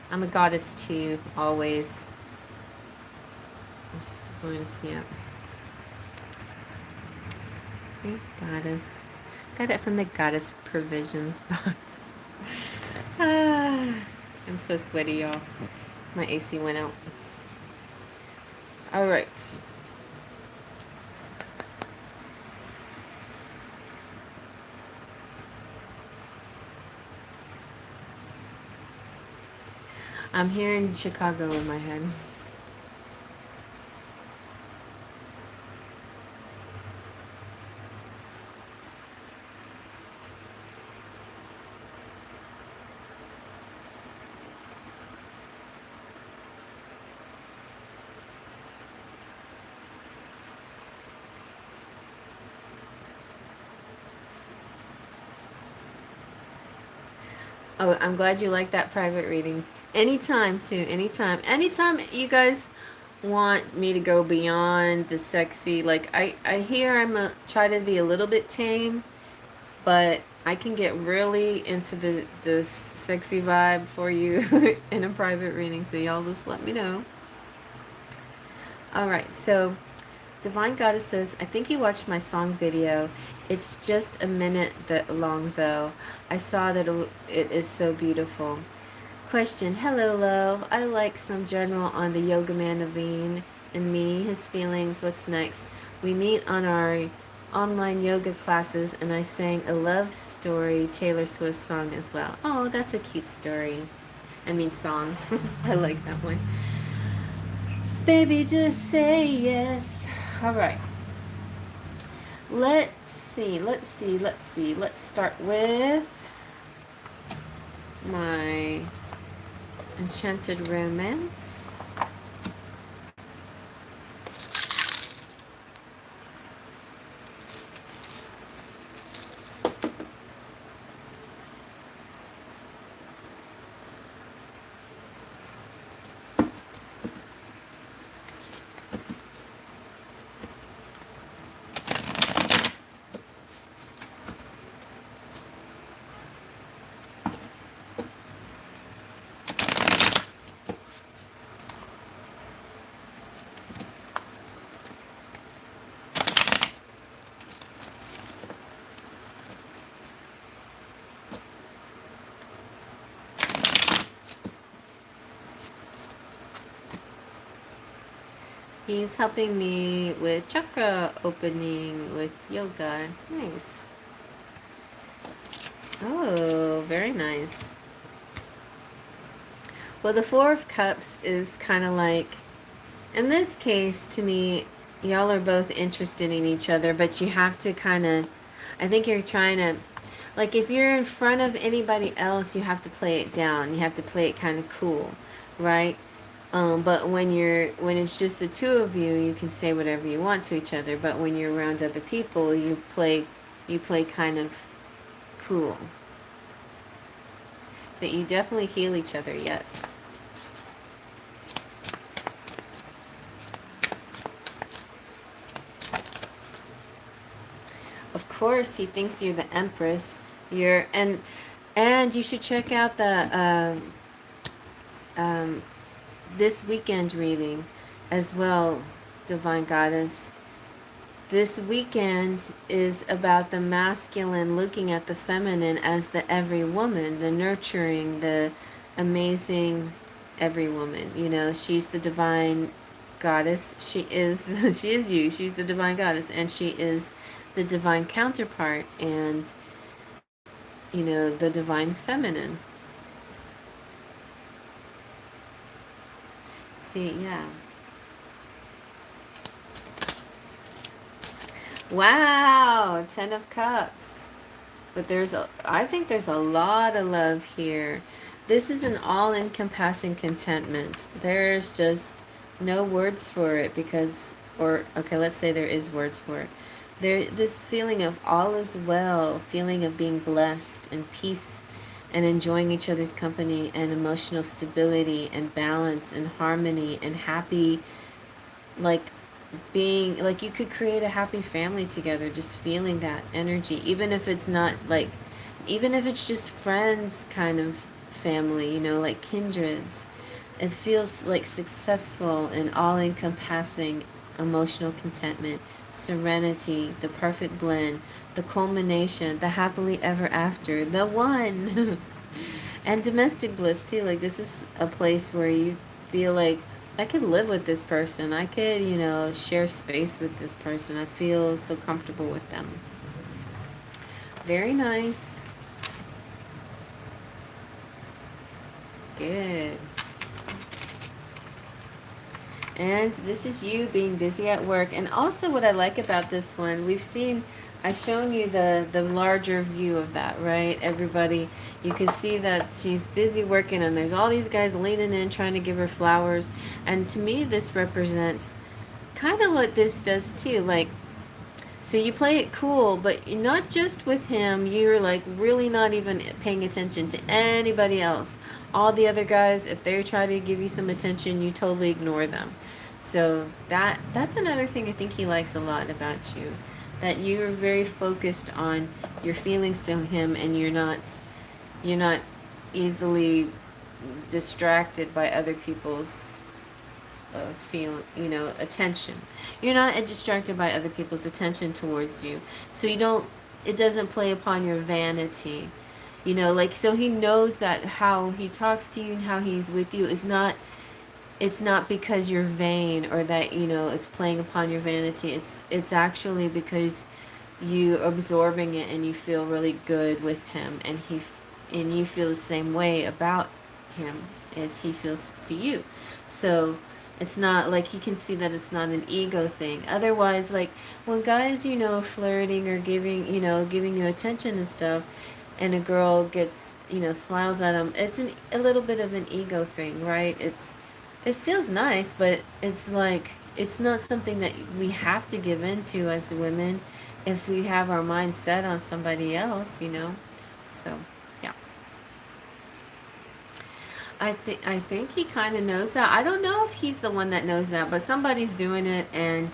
I'm a goddess too, always. I'm going to see it. Okay, goddess. Got it from the goddess provisions box. I'm so sweaty, y'all. My AC went out. All right. I'm here in Chicago in my head. Oh, I'm glad you like that private reading. Anytime, too. Anytime. Anytime you guys want me to go beyond the sexy, like I hear try to be a little bit tame, but I can get really into the sexy vibe for you in a private reading. So y'all just let me know. All right. So Divine Goddess says, I think you watched my song video. It's just a minute long though. I saw that it is so beautiful. Question. Hello, love. I like some general on the Yoga Man Naveen and me, his feelings, what's next. We meet on our online yoga classes and I sang a love story Taylor Swift song as well. Oh, that's a cute story. I mean song. I like that one. Baby, just say yes. All right. Let's see. Let's start with my Enchanted Romance. He's helping me with chakra opening with yoga. Nice. Oh, very nice. Well, the Four of Cups is kind of like, in this case, to me, y'all are both interested in each other, but you have to kind of, I think you're trying to, like if you're in front of anybody else, you have to play it down. You have to play it kind of cool, right? But when it's just the two of you, you can say whatever you want to each other. But when you're around other people, you play kind of cool. But you definitely heal each other, yes. Of course, he thinks you're the Empress. And you should check out the this weekend reading as well, Divine Goddess. This weekend is about the masculine looking at the feminine as the every woman, the nurturing, the amazing every woman. You know, she's the divine goddess. She is she is you. She's the divine goddess and she is the divine counterpart, and you know, the divine feminine. See, yeah. Wow, 10 of Cups. But I think there's a lot of love here. This is an all-encompassing contentment. There's just no words for it because, or okay, let's say there is words for it. This feeling of all is well, feeling of being blessed and peace and enjoying each other's company and emotional stability and balance and harmony and happy, like being like you could create a happy family together, just feeling that energy, even if it's not like, even if it's just friends kind of family, you know, like kindreds. It feels like successful and all encompassing emotional contentment, serenity, the perfect blend, the culmination, the happily ever after, the one. And domestic bliss too. Like this is a place where you feel like I could live with this person. I could, you know, share space with this person. I feel so comfortable with them. Very nice. Good. And this is you being busy at work. And also what I like about this one, I've shown you the larger view of that, right? Everybody, you can see that she's busy working and there's all these guys leaning in trying to give her flowers. And to me, this represents kind of what this does too. Like, so you play it cool, but not just with him. You're like really not even paying attention to anybody else. All the other guys, if they try to give you some attention, you totally ignore them. So that's another thing I think he likes a lot about you. That you're very focused on your feelings to him and you're not easily distracted by other people's attention. You're not distracted by other people's attention towards you. So it doesn't play upon your vanity. You know, like, so he knows that how he talks to you and how he's with you it's not because you're vain or that, you know, it's playing upon your vanity. It's actually because you absorbing it and you feel really good with him, and you feel the same way about him as he feels to you. So it's not like he can see that it's not an ego thing. Otherwise, like when guys, you know, flirting or giving you attention and stuff, and a girl gets, you know, smiles at him, it's a little bit of an ego thing, right? It feels nice, but it's like it's not something that we have to give into as women if we have our mind set on somebody else, you know. So yeah. I think he kind of knows that. I don't know if he's the one that knows that, but somebody's doing it, and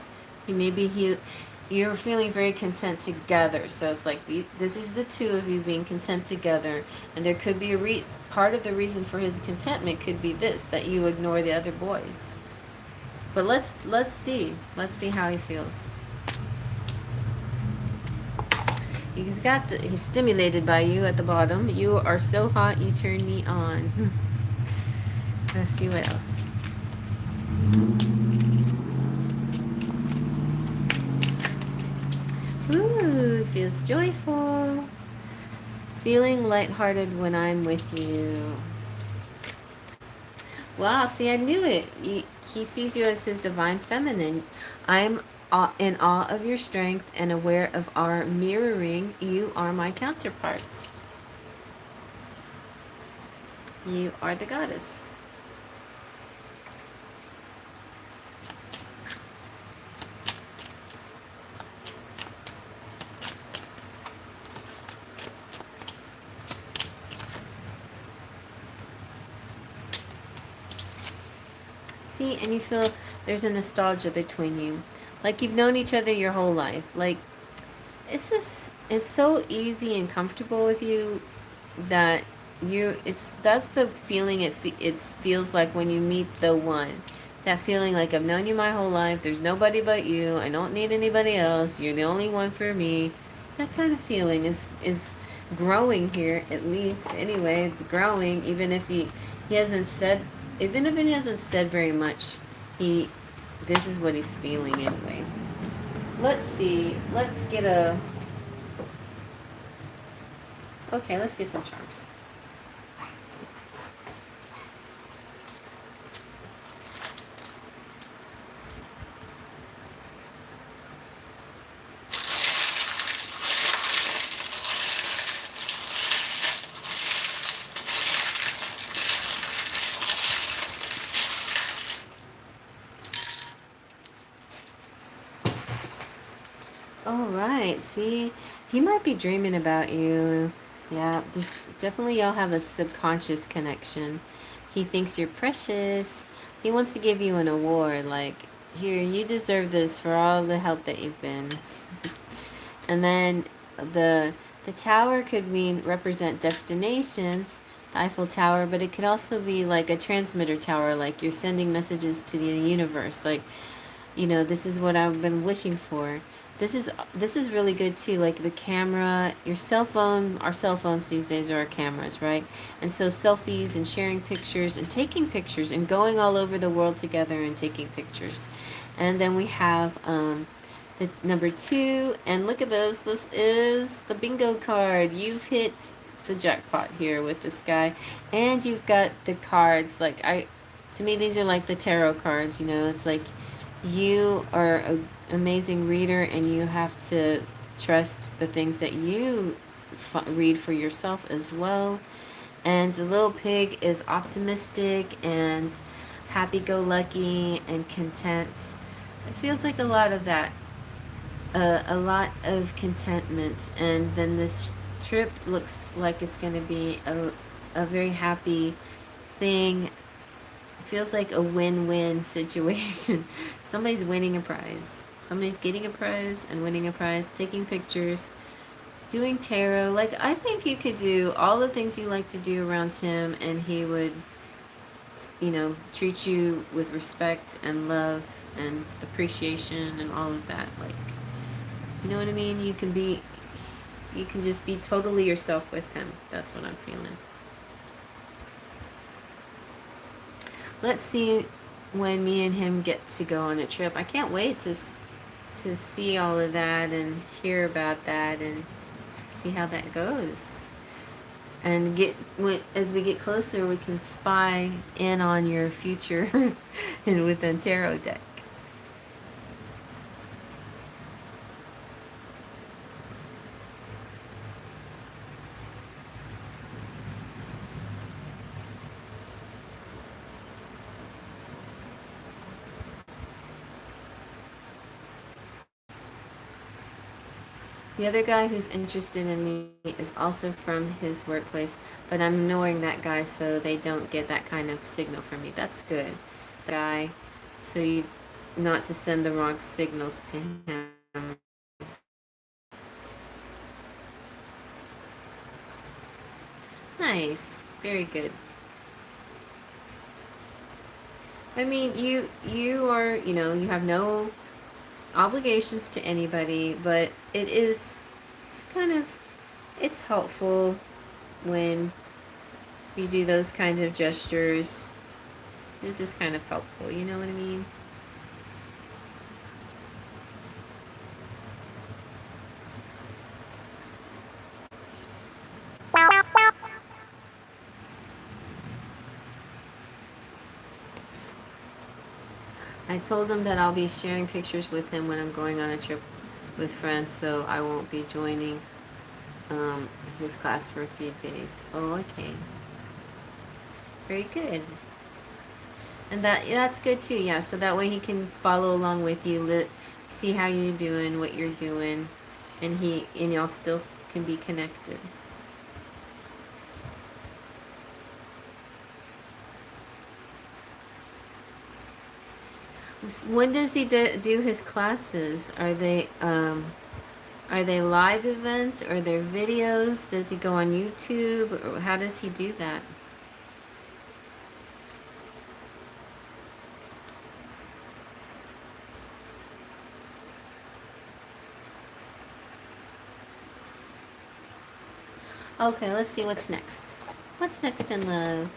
you're feeling very content together. So it's like this is the two of you being content together, and there could be part of the reason for his contentment could be this, that you ignore the other boys. But let's see how he feels. He's stimulated by you at the bottom. You are so hot, you turn me on. Let's see what else. Ooh, feels joyful. Feeling lighthearted when I'm with you. Wow, see, I knew it. He sees you as his divine feminine. I'm in awe of your strength and aware of our mirroring. You are my counterpart. You are the goddess. See, and you feel there's a nostalgia between you. Like you've known each other your whole life. Like it's so easy and comfortable with you that that's the feeling it feels like when you meet the one. That feeling like I've known you my whole life. There's nobody but you. I don't need anybody else. You're the only one for me. That kind of feeling is growing here, at least. Anyway, it's growing even if he hasn't said, even if he hasn't said very much. This is what he's feeling anyway. Let's see. Let's get a Okay, let's get some charms. All right, see, he might be dreaming about you. Yeah, there's definitely y'all have a subconscious connection. He thinks you're precious. He wants to give you an award, like, here, you deserve this for all the help that you've been. And then the the tower could mean represent destinations, the Eiffel Tower, but it could also be like a transmitter tower, like you're sending messages to the universe, like, this is what I've been wishing for. This is really good too, like the camera, your cell phone. Our cell phones these days are our cameras, right? And so selfies and sharing pictures and taking pictures and going all over the world together and taking pictures. And then we have the number 2, and look at this. This is the bingo card. You've hit the jackpot here with this guy, and you've got the cards. Like, to me, these are like the tarot cards. It's like you are an amazing reader, and you have to trust the things that you read for yourself as well. And the little pig is optimistic and happy-go-lucky and content. It feels like a lot of that, a lot of contentment. And then this trip looks like it's going to be a very happy thing. It feels like a win-win situation. Somebody's winning a prize. Somebody's getting a prize and winning a prize, taking pictures, doing tarot. Like, I think you could do all the things you like to do around him, and he would, treat you with respect and love and appreciation and all of that. Like, you know what I mean? You can just be totally yourself with him. That's what I'm feeling. Let's see when me and him get to go on a trip. I can't wait to see all of that and hear about that and see how that goes. And as we get closer, we can spy in on your future and with a tarot deck. The other guy who's interested in me is also from his workplace, but I'm ignoring that guy so they don't get that kind of signal from me. That's good. The guy, so you not to send the wrong signals to him. Nice. Very good. I mean, you are, you have no obligations to anybody, but it's kind of, it's helpful when you do those kinds of gestures. This is kind of helpful, you know what I mean? I told him that I'll be sharing pictures with him when I'm going on a trip with friends, so I won't be joining his class for a few days. Oh, okay. Very good. And that's good too, yeah. So that way he can follow along with you, see how you're doing, what you're doing, and y'all still can be connected. When does he do his classes? Are they live events or they're videos? Does he go on YouTube, or how does he do that? Okay, let's see what's next. What's next in love?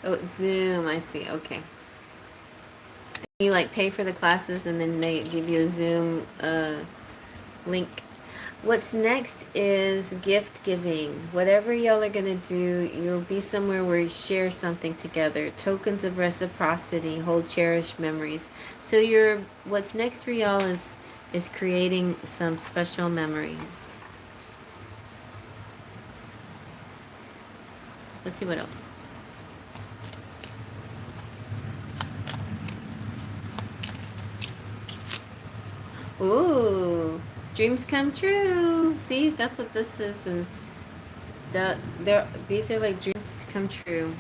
Oh, Zoom, I see. Okay. You like pay for the classes and then they give you a Zoom link. What's next is gift giving. Whatever y'all are gonna do, you'll be somewhere where you share something together. Tokens of reciprocity hold cherished memories. So what's next for y'all is creating some special memories. Let's see what else. Ooh, dreams come true. See, that's what this is, and these are like dreams come true.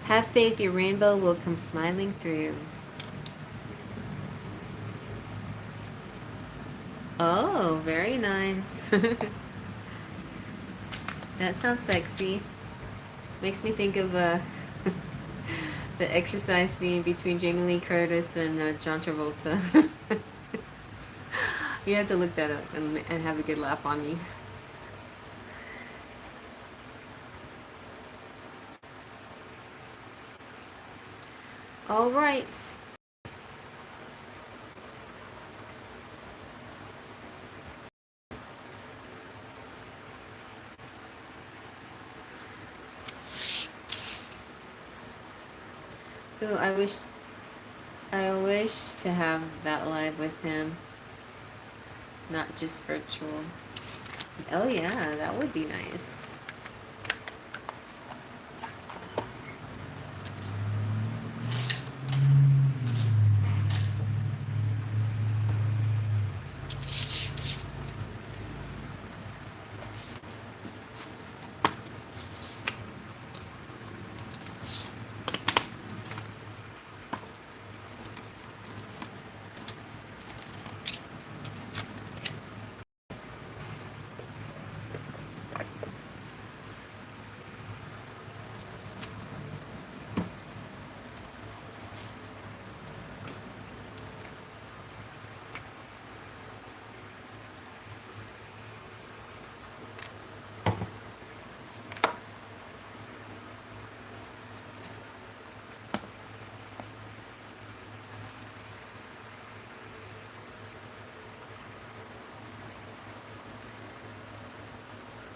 Have faith, your rainbow will come smiling through. Oh, very nice. That sounds sexy. Makes me think of the exercise scene between Jamie Lee Curtis and John Travolta. You have to look that up and have a good laugh on me. All right. Ooh, I wish to have that live with him, not just virtual. Oh yeah, that would be nice.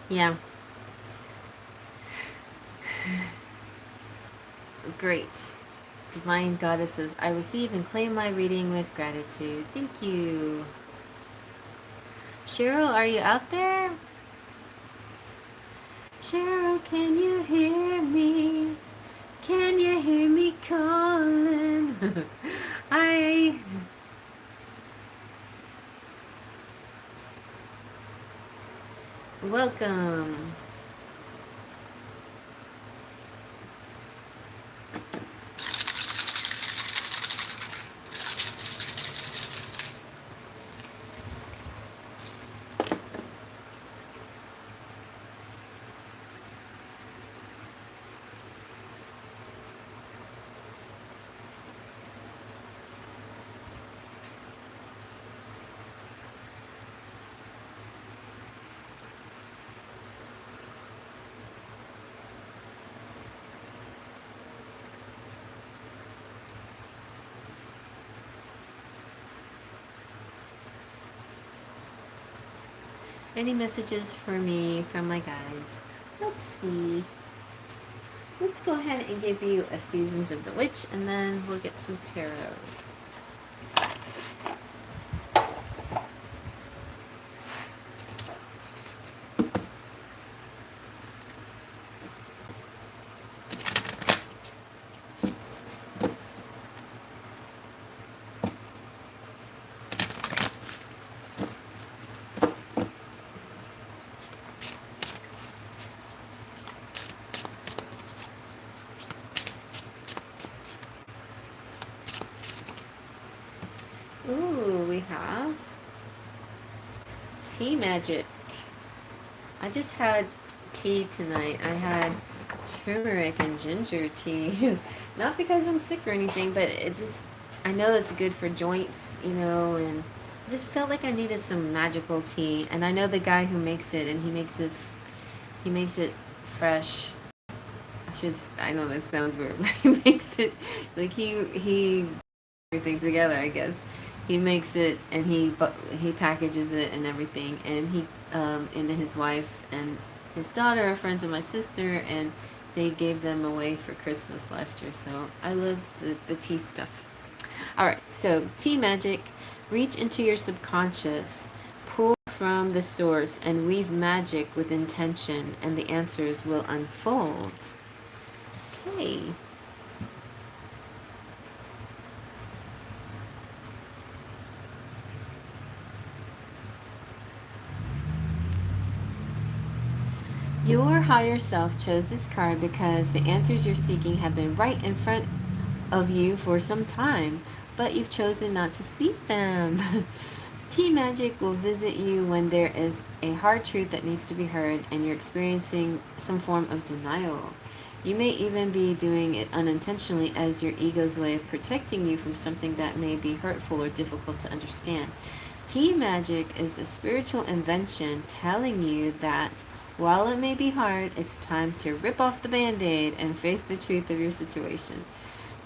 Yeah. Great. Divine Goddesses, I receive and claim my reading with gratitude. Thank you. Cheryl, are you out there? Cheryl, can you hear me? Can you hear me calling? Welcome. Any messages for me from my guides? Let's see. Let's go ahead and give you a Seasons of the Witch, and then we'll get some tarot. Ooh, we have tea magic. I just had tea tonight. I had turmeric and ginger tea. Not because I'm sick or anything, but I know it's good for joints, and I just felt like I needed some magical tea. And I know the guy who makes it, and he makes it fresh. I know that sounds weird, but he makes it, like, he everything together, I guess. he makes it and he packages it and everything, and he and his wife and his daughter are friends of my sister, and they gave them away for Christmas last year. So I love the tea stuff. All right, so tea magic. Reach into your subconscious, pull from the source, and weave magic with intention, and the answers will unfold. Okay. Your higher self chose this card because the answers you're seeking have been right in front of you for some time, but you've chosen not to seek them. Tea magic will visit you when there is a hard truth that needs to be heard and you're experiencing some form of denial. You may even be doing it unintentionally as your ego's way of protecting you from something that may be hurtful or difficult to understand. Tea magic is a spiritual invention telling you that while it may be hard, it's time to rip off the band-aid and face the truth of your situation.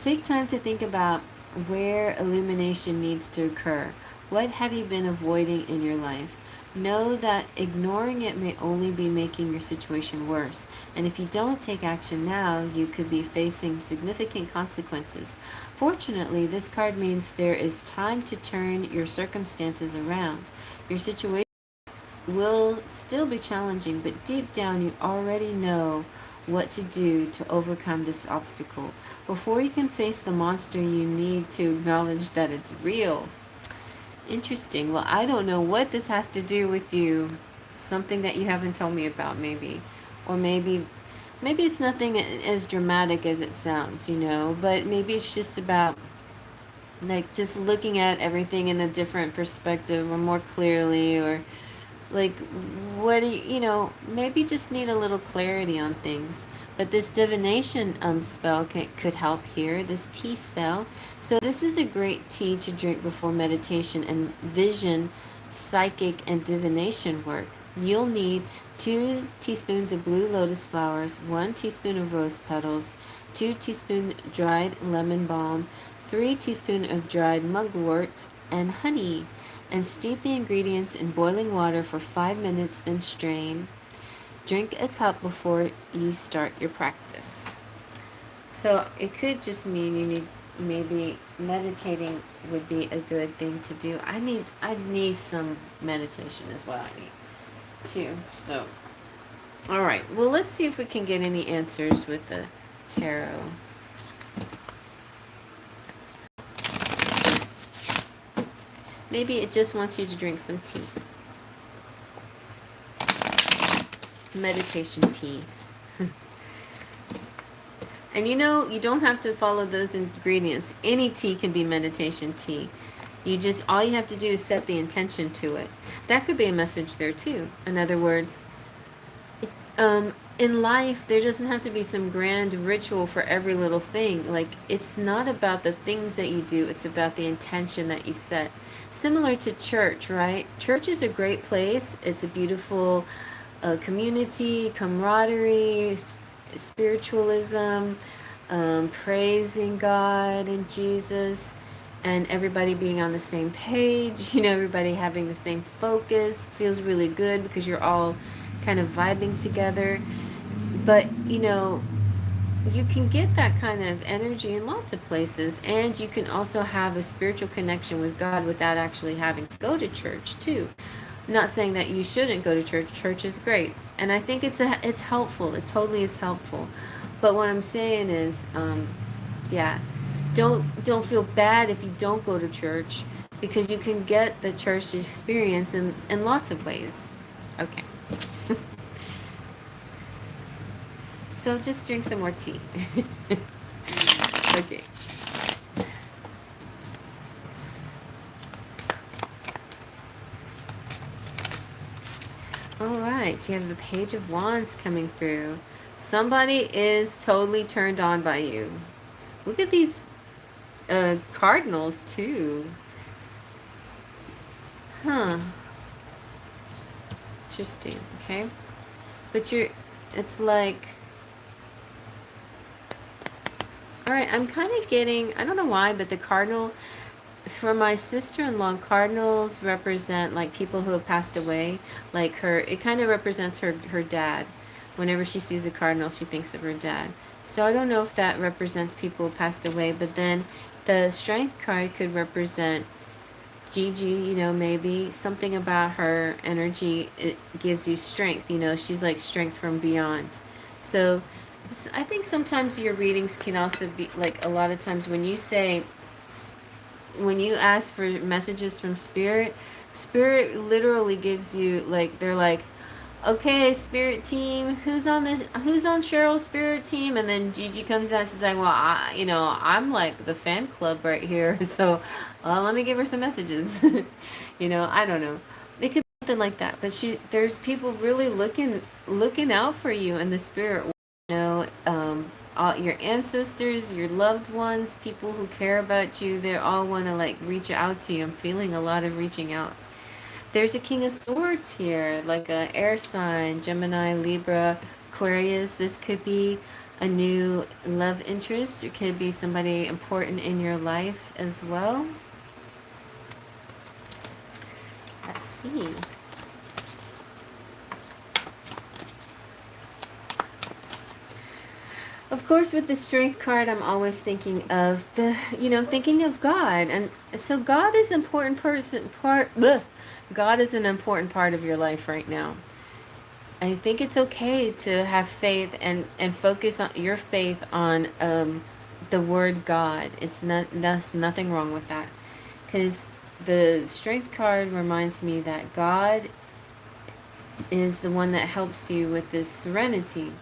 Take time to think about where illumination needs to occur. What have you been avoiding in your life? Know that ignoring it may only be making your situation worse. And if you don't take action now, you could be facing significant consequences. Fortunately, this card means there is time to turn your circumstances around. Your situation will still be challenging, but deep down you already know what to do to overcome this obstacle. Before you can face the monster, you need to acknowledge that it's real. Interesting. Well, I don't know what this has to do with you. Something that you haven't told me about, maybe. Or maybe it's nothing as dramatic as it sounds, but maybe it's just about like just looking at everything in a different perspective or more clearly, or like what do maybe just need a little clarity on things. But this divination spell could help here, this tea spell. So this is a great tea to drink before meditation and vision, psychic, and divination work. You'll need 2 teaspoons of blue lotus flowers, 1 teaspoon of rose petals, 2 teaspoons dried lemon balm, 3 teaspoons of dried mugwort, and honey. And steep the ingredients in boiling water for 5 minutes, then strain. Drink a cup before you start your practice. So it could just mean you need, maybe meditating would be a good thing to do. I need some meditation is what I need too. So all right, well, let's see if we can get any answers with the tarot. Maybe it just wants you to drink some tea. Meditation tea. And you don't have to follow those ingredients. Any tea can be meditation tea. All you have to do is set the intention to it. That could be a message there too. In other words, in life, there doesn't have to be some grand ritual for every little thing. Like, it's not about the things that you do, it's about the intention that you set. Similar to church, right? Church is a great place. It's a beautiful community, camaraderie, spiritualism, praising God and Jesus, and everybody being on the same page, everybody having the same focus. Feels really good because you're all kind of vibing together. But, you can get that kind of energy in lots of places, and you can also have a spiritual connection with God without actually having to go to church too. I'm not saying that you shouldn't go to church. Church is great, and I think it's helpful. It totally is helpful. But what I'm saying is, don't feel bad if you don't go to church, because you can get the church experience in lots of ways. Okay. So just drink some more tea. Okay. All right, you have the Page of Wands coming through. Somebody is totally turned on by you. Look at these cardinals too. Huh. Interesting. Okay. But it's like, all right, I'm kind of getting, I don't know why, but the cardinal, for my sister-in-law, cardinals represent like people who have passed away. Like her, it kind of represents her dad. Whenever she sees a cardinal, she thinks of her dad. So I don't know if that represents people who passed away, but then the strength card could represent Gigi, maybe something about her energy, it gives you strength, she's like strength from beyond. So I think sometimes your readings can also be like, a lot of times when you ask for messages from spirit literally gives you, like, they're like, okay, spirit team, who's on Cheryl's spirit team? And then Gigi comes out, she's like, well, I'm like the fan club right here, so let me give her some messages. I don't know, it could be something like that, but there's people really looking out for you in the spirit, all your ancestors, your loved ones, people who care about you, they all want to like reach out to you. I'm feeling a lot of reaching out. There's a King of Swords here, like a air sign, Gemini, Libra, Aquarius. This could be a new love interest. It could be somebody important in your life as well. Let's see. Of course, with the strength card, I'm always thinking of thinking of God. And so God is God is an important part of your life right now. I think it's okay to have faith and focus on your faith on the word God. That's nothing wrong with that, because the strength card reminds me that God is the one that helps you with this serenity.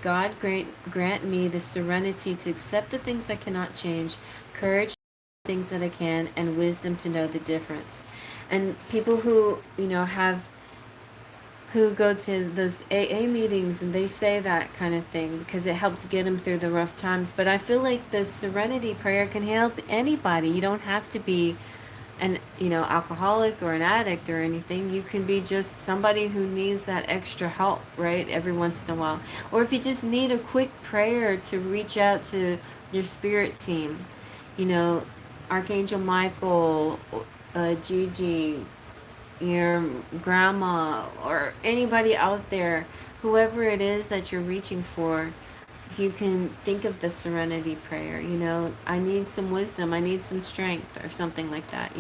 God grant me the serenity to accept the things I cannot change, courage to do things that I can, and wisdom to know the difference. And people who who go to those AA meetings, and they say that kind of thing because it helps get them through the rough times. But I feel like the serenity prayer can help anybody. You don't have to be an alcoholic or an addict or anything. You can be just somebody who needs that extra help, right, every once in a while. Or if you just need a quick prayer to reach out to your spirit team, Archangel Michael, Gigi, your grandma, or anybody out there, whoever it is that you're reaching for, you can think of the serenity prayer. I need some wisdom, I need some strength, or something like that.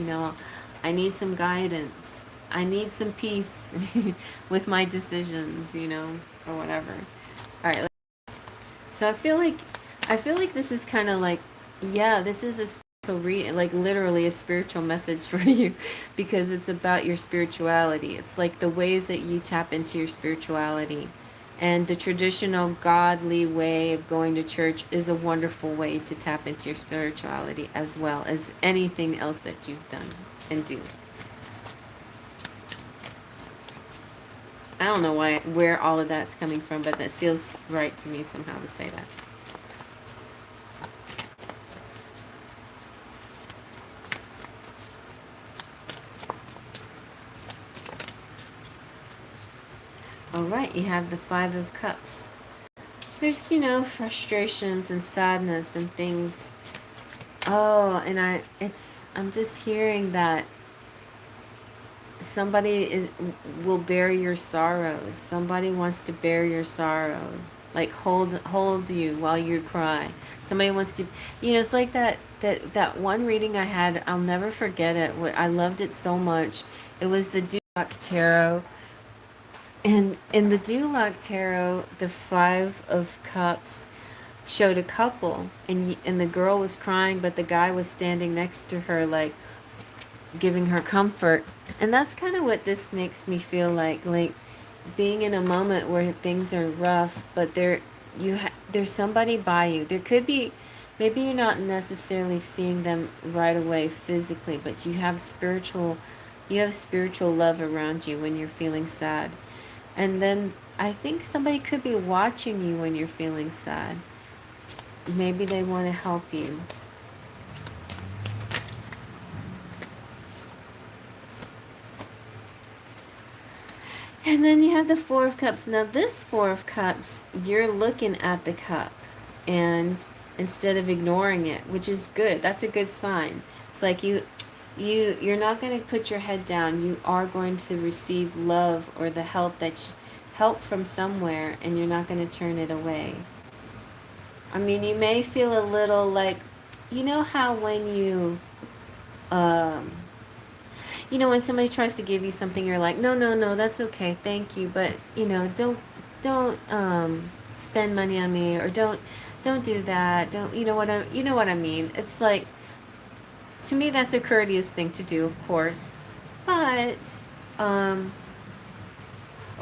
I need some guidance, I need some peace with my decisions, or whatever. All right, so I feel like this is kind of like, yeah, this is a like literally a spiritual message for you, because it's about your spirituality. It's like the ways that you tap into your spirituality. And the traditional godly way of going to church is a wonderful way to tap into your spirituality, as well as anything else that you've done and do. I don't know where all of that's coming from, but that feels right to me somehow to say that. All right, you have the Five of Cups. There's, frustrations and sadness and things. Oh, and I'm just hearing that somebody will bear your sorrows. Somebody wants to bear your sorrow, like hold you while you cry. Somebody wants to, it's like that one reading I had. I'll never forget it. I loved it so much. It was the Duloc Tarot. And in the Duloc Tarot, the Five of Cups showed a couple, and the girl was crying, but the guy was standing next to her, like giving her comfort. And that's kind of what this makes me feel like being in a moment where things are rough, but there's somebody by you. There could be, maybe you're not necessarily seeing them right away physically, but you have spiritual love around you when you're feeling sad. And then I think somebody could be watching you when you're feeling sad. Maybe they want to help you. And then you have the Four of Cups. Now this Four of Cups, you're looking at the cup. And instead of ignoring it, which is good. That's a good sign. It's like you're not going to put your head down. You are going to receive love or the help help from somewhere, and you're not going to turn it away. I mean, you may feel a little like, you know how when um, when somebody tries to give you something, you're like, no, no, no, that's okay, thank you, but don't spend money on me, or don't do that. Don't you know what I mean? It's like, to me, that's a courteous thing to do, of course, but um,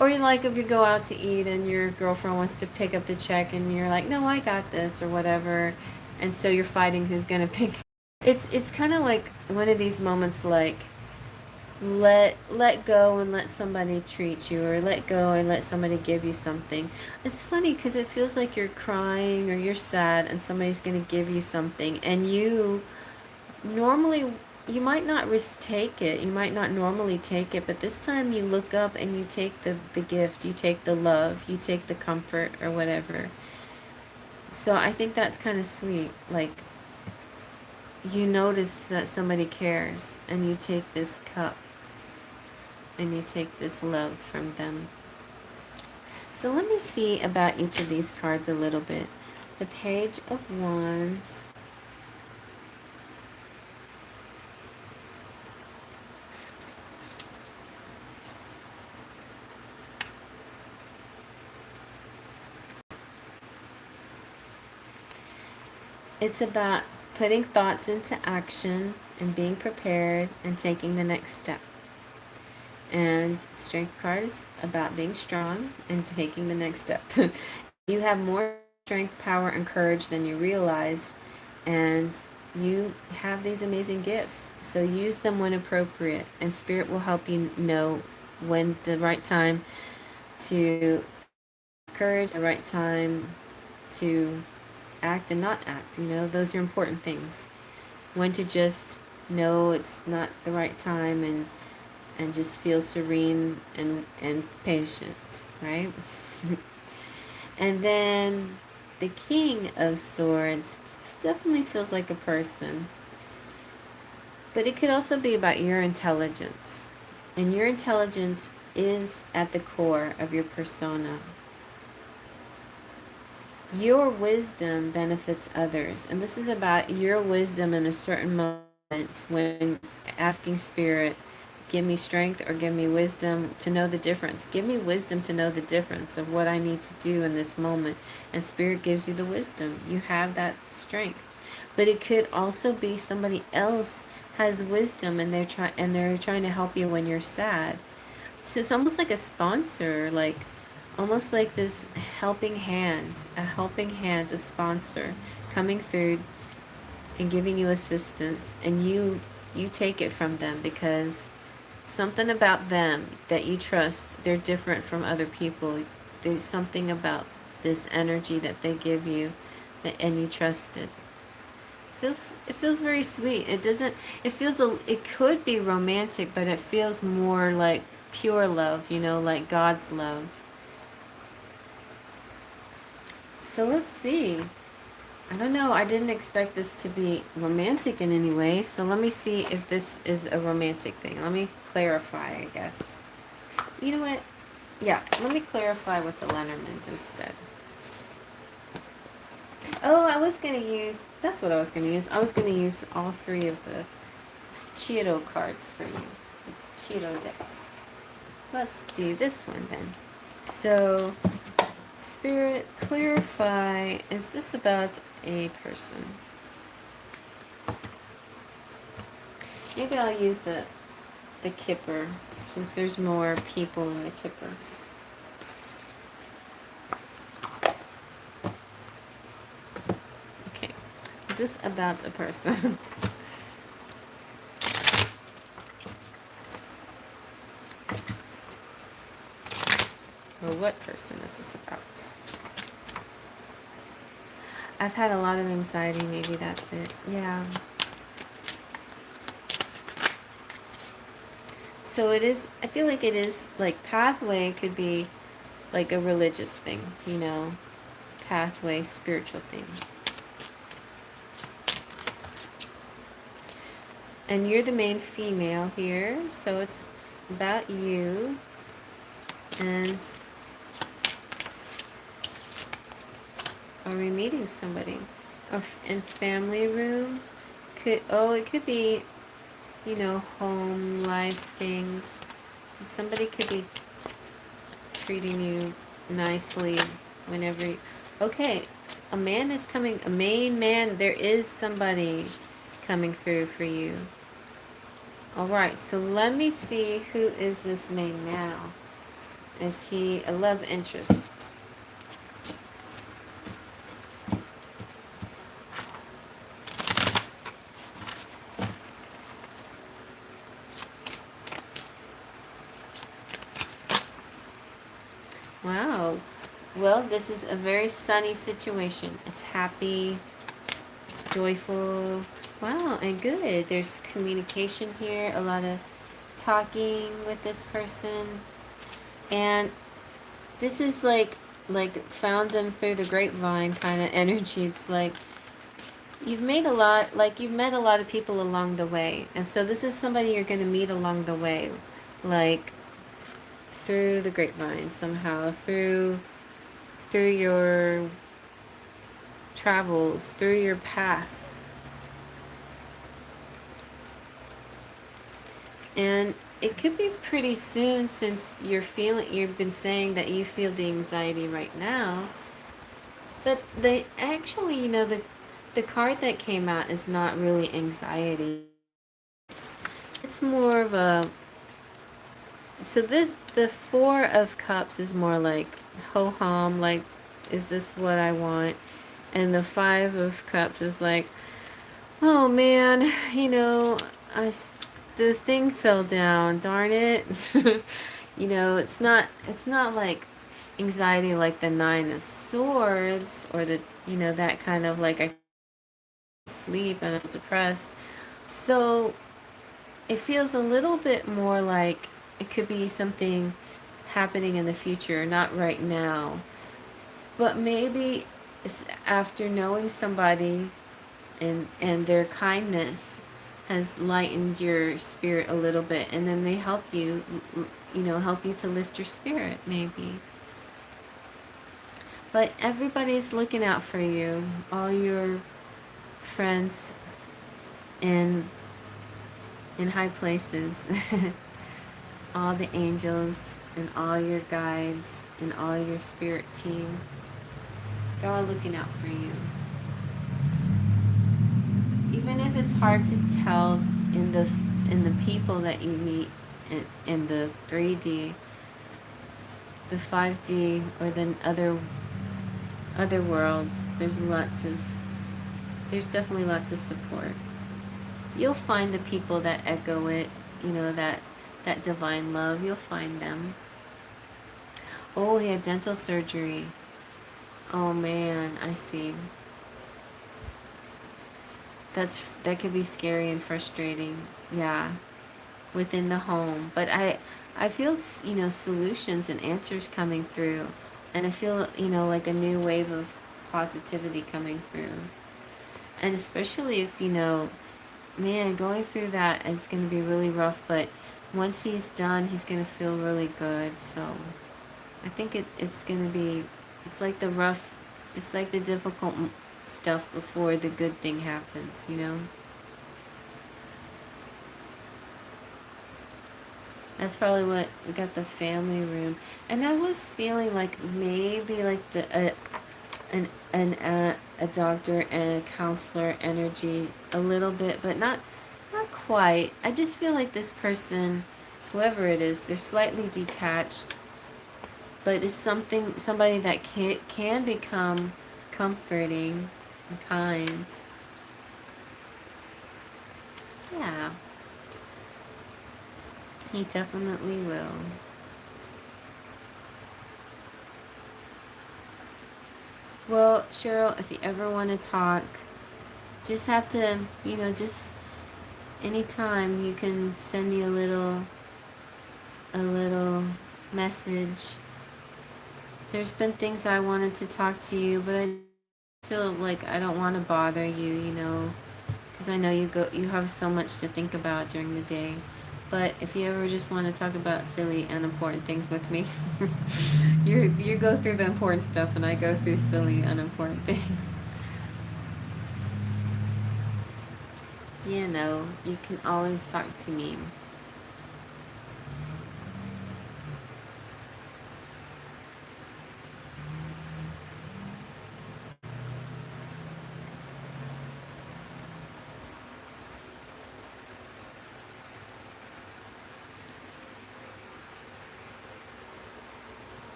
or you, like, if you go out to eat and your girlfriend wants to pick up the check and you're like, no, I got this, or whatever, and so you're fighting who's gonna pick. It's kind of like one of these moments, like, let go and let somebody treat you, or let go and let somebody give you something. It's funny because it feels like you're crying or you're sad and somebody's going to give you something, and normally you might not take it, you might not normally take it, but this time you look up and you take the gift, you take the love, you take the comfort, or whatever. So I think that's kind of sweet. Like, you notice that somebody cares, and you take this cup and you take this love from them. So let me see about each of these cards a little bit. The Page of Wands. It's about putting thoughts into action and being prepared and taking the next step. And Strength card is about being strong and taking the next step. You have more strength, power, and courage than you realize, and you have these amazing gifts. So use them when appropriate, and Spirit will help you know when the right time to courage, the right time to act and not act. Those are important things. When to just know it's not the right time, and just feel serene and patient, right? And then the King of Swords definitely feels like a person, but it could also be about your intelligence, and your intelligence is at the core of your persona. Your wisdom benefits others, and this is about your wisdom in a certain moment when asking Spirit, give me strength or give me wisdom to know the difference. Give me wisdom to know the difference of what I need to do in this moment. And Spirit gives you the wisdom. You have that strength. But it could also be somebody else has wisdom, and they're trying to help you when you're sad. So it's almost like a sponsor, like almost like this helping hand, a sponsor coming through and giving you assistance, and you take it from them because something about them that you trust. They're different from other people. There's something about this energy that they give you, and you trust it. It feels very sweet. It could be romantic, but it feels more like pure love, like God's love. So let's see. I don't know. I didn't expect this to be romantic in any way. So let me see if this is a romantic thing. Let me clarify, I guess. You know what? Yeah, let me clarify with the Lenormand instead. Oh, that's what I was going to use. I was going to use all three of the Cheeto cards for you. The Cheeto decks. Let's do this one then. So, Spirit, clarify, is this about a person? Maybe I'll use the Kipper, since there's more people in the Kipper. Okay, is this about a person? Or what person is this about? I've had a lot of anxiety, maybe that's it. Yeah. So it is, I feel like it is, like, pathway could be like a religious thing, pathway, spiritual thing. And you're the main female here, so it's about you. And are we meeting somebody? In family room? It could be, home life things. Somebody could be treating you nicely whenever okay, a man is coming, a main man. There is somebody coming through for you. All right, so let me see, who is this main now? Is he a love interest? Wow. Well, this is a very sunny situation. It's happy, it's joyful. Wow, and good. There's communication here, a lot of talking with this person. And this is like found them through the grapevine kind of energy. It's like you've met a lot of people along the way. And so this is somebody you're going to meet along the way, like through the grapevine somehow, through your travels, through your path. And it could be pretty soon, since you've been saying that you feel the anxiety right now. But they actually, the card that came out is not really anxiety. It's more of a, so the Four of Cups is more like ho-hum, like, is this what I want? And the Five of Cups is like, oh man, the thing fell down, darn it. It's not like anxiety like the Nine of Swords, or that kind of like I can't sleep and I'm depressed. So it feels a little bit more like it could be something happening in the future, not right now. But maybe after knowing somebody, and their kindness has lightened your spirit a little bit, and then they help you to lift your spirit, maybe. But everybody's looking out for you, all your friends in high places, all the angels and all your guides and all your spirit team. They're all looking out for you. Even if it's hard to tell in the people that you meet in the 3D, the 5D, or the other worlds, there's definitely lots of support. You'll find the people that echo it, that divine love. You'll find them. Oh, he had dental surgery. Oh man, I see. That could be scary and frustrating. Yeah, within the home. But I feel, solutions and answers coming through, and I feel, like a new wave of positivity coming through. And especially if, man, going through that is going to be really rough, but once he's done, he's going to feel really good. So I think it's going to be, it's like the difficult stuff before the good thing happens, That's probably what we got, the family room. And I was feeling like maybe like a doctor and a counselor energy a little bit, but not quite. I just feel like this person, whoever it is, they're slightly detached, but it's somebody that can become comforting and kind. Yeah, he definitely will. Well, Cheryl, if you ever want to talk, just have to, just anytime you can send me a little message. There's been things I wanted to talk to you, but I feel like I don't want to bother you, because because I know you have so much to think about during the day. But if you ever just want to talk about silly, unimportant things with me, you go through the important stuff, and I go through silly, unimportant things. You know, you can always talk to me.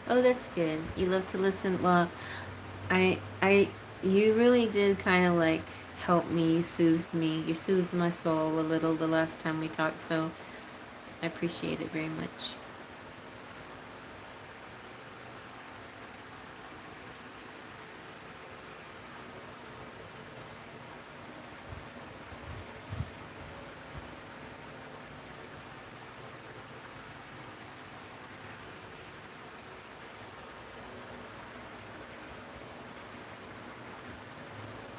Oh, that's good. You love to listen. Well, you really did kind of like help me. You soothed me. You soothed my soul a little the last time we talked. So I appreciate it very much.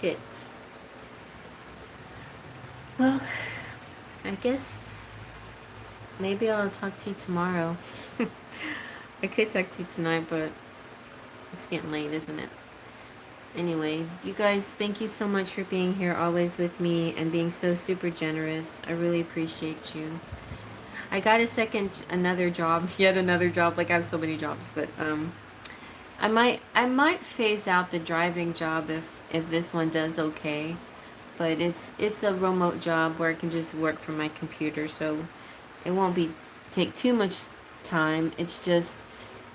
Good. Well, I guess maybe I'll talk to you tomorrow. I could talk to you tonight, but it's getting late, isn't it? Anyway, you guys, thank you so much for being here always with me and being so super generous. I really appreciate you. I got another job, yet another job. Like I have so many jobs, but I might phase out the driving job if this one does okay. But it's a remote job where I can just work from my computer, so it won't be take too much time. It's just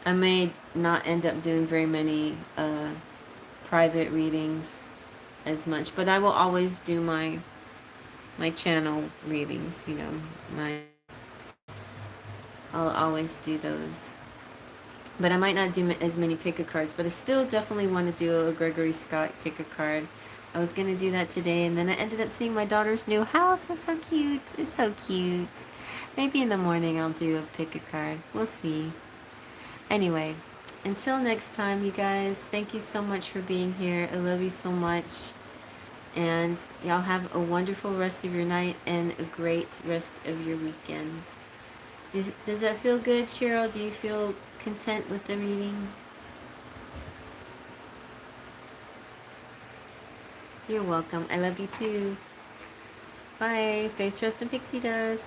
I may not end up doing very many private readings as much, but I will always do my channel readings. You know, my I'll always do those. But I might not do as many pick a cards, but I still definitely want to do a Gregory Scott pick a card. I was going to do that today, and then I ended up seeing my daughter's new house. It's so cute. It's so cute. Maybe in the morning I'll do a pick a card. We'll see. Anyway, until next time, you guys, thank you so much for being here. I love you so much. And y'all have a wonderful rest of your night and a great rest of your weekend. Does that feel good, Cheryl? Do you feel content with the reading? You're welcome. I love you too. Bye. Faith, trust, and pixie dust.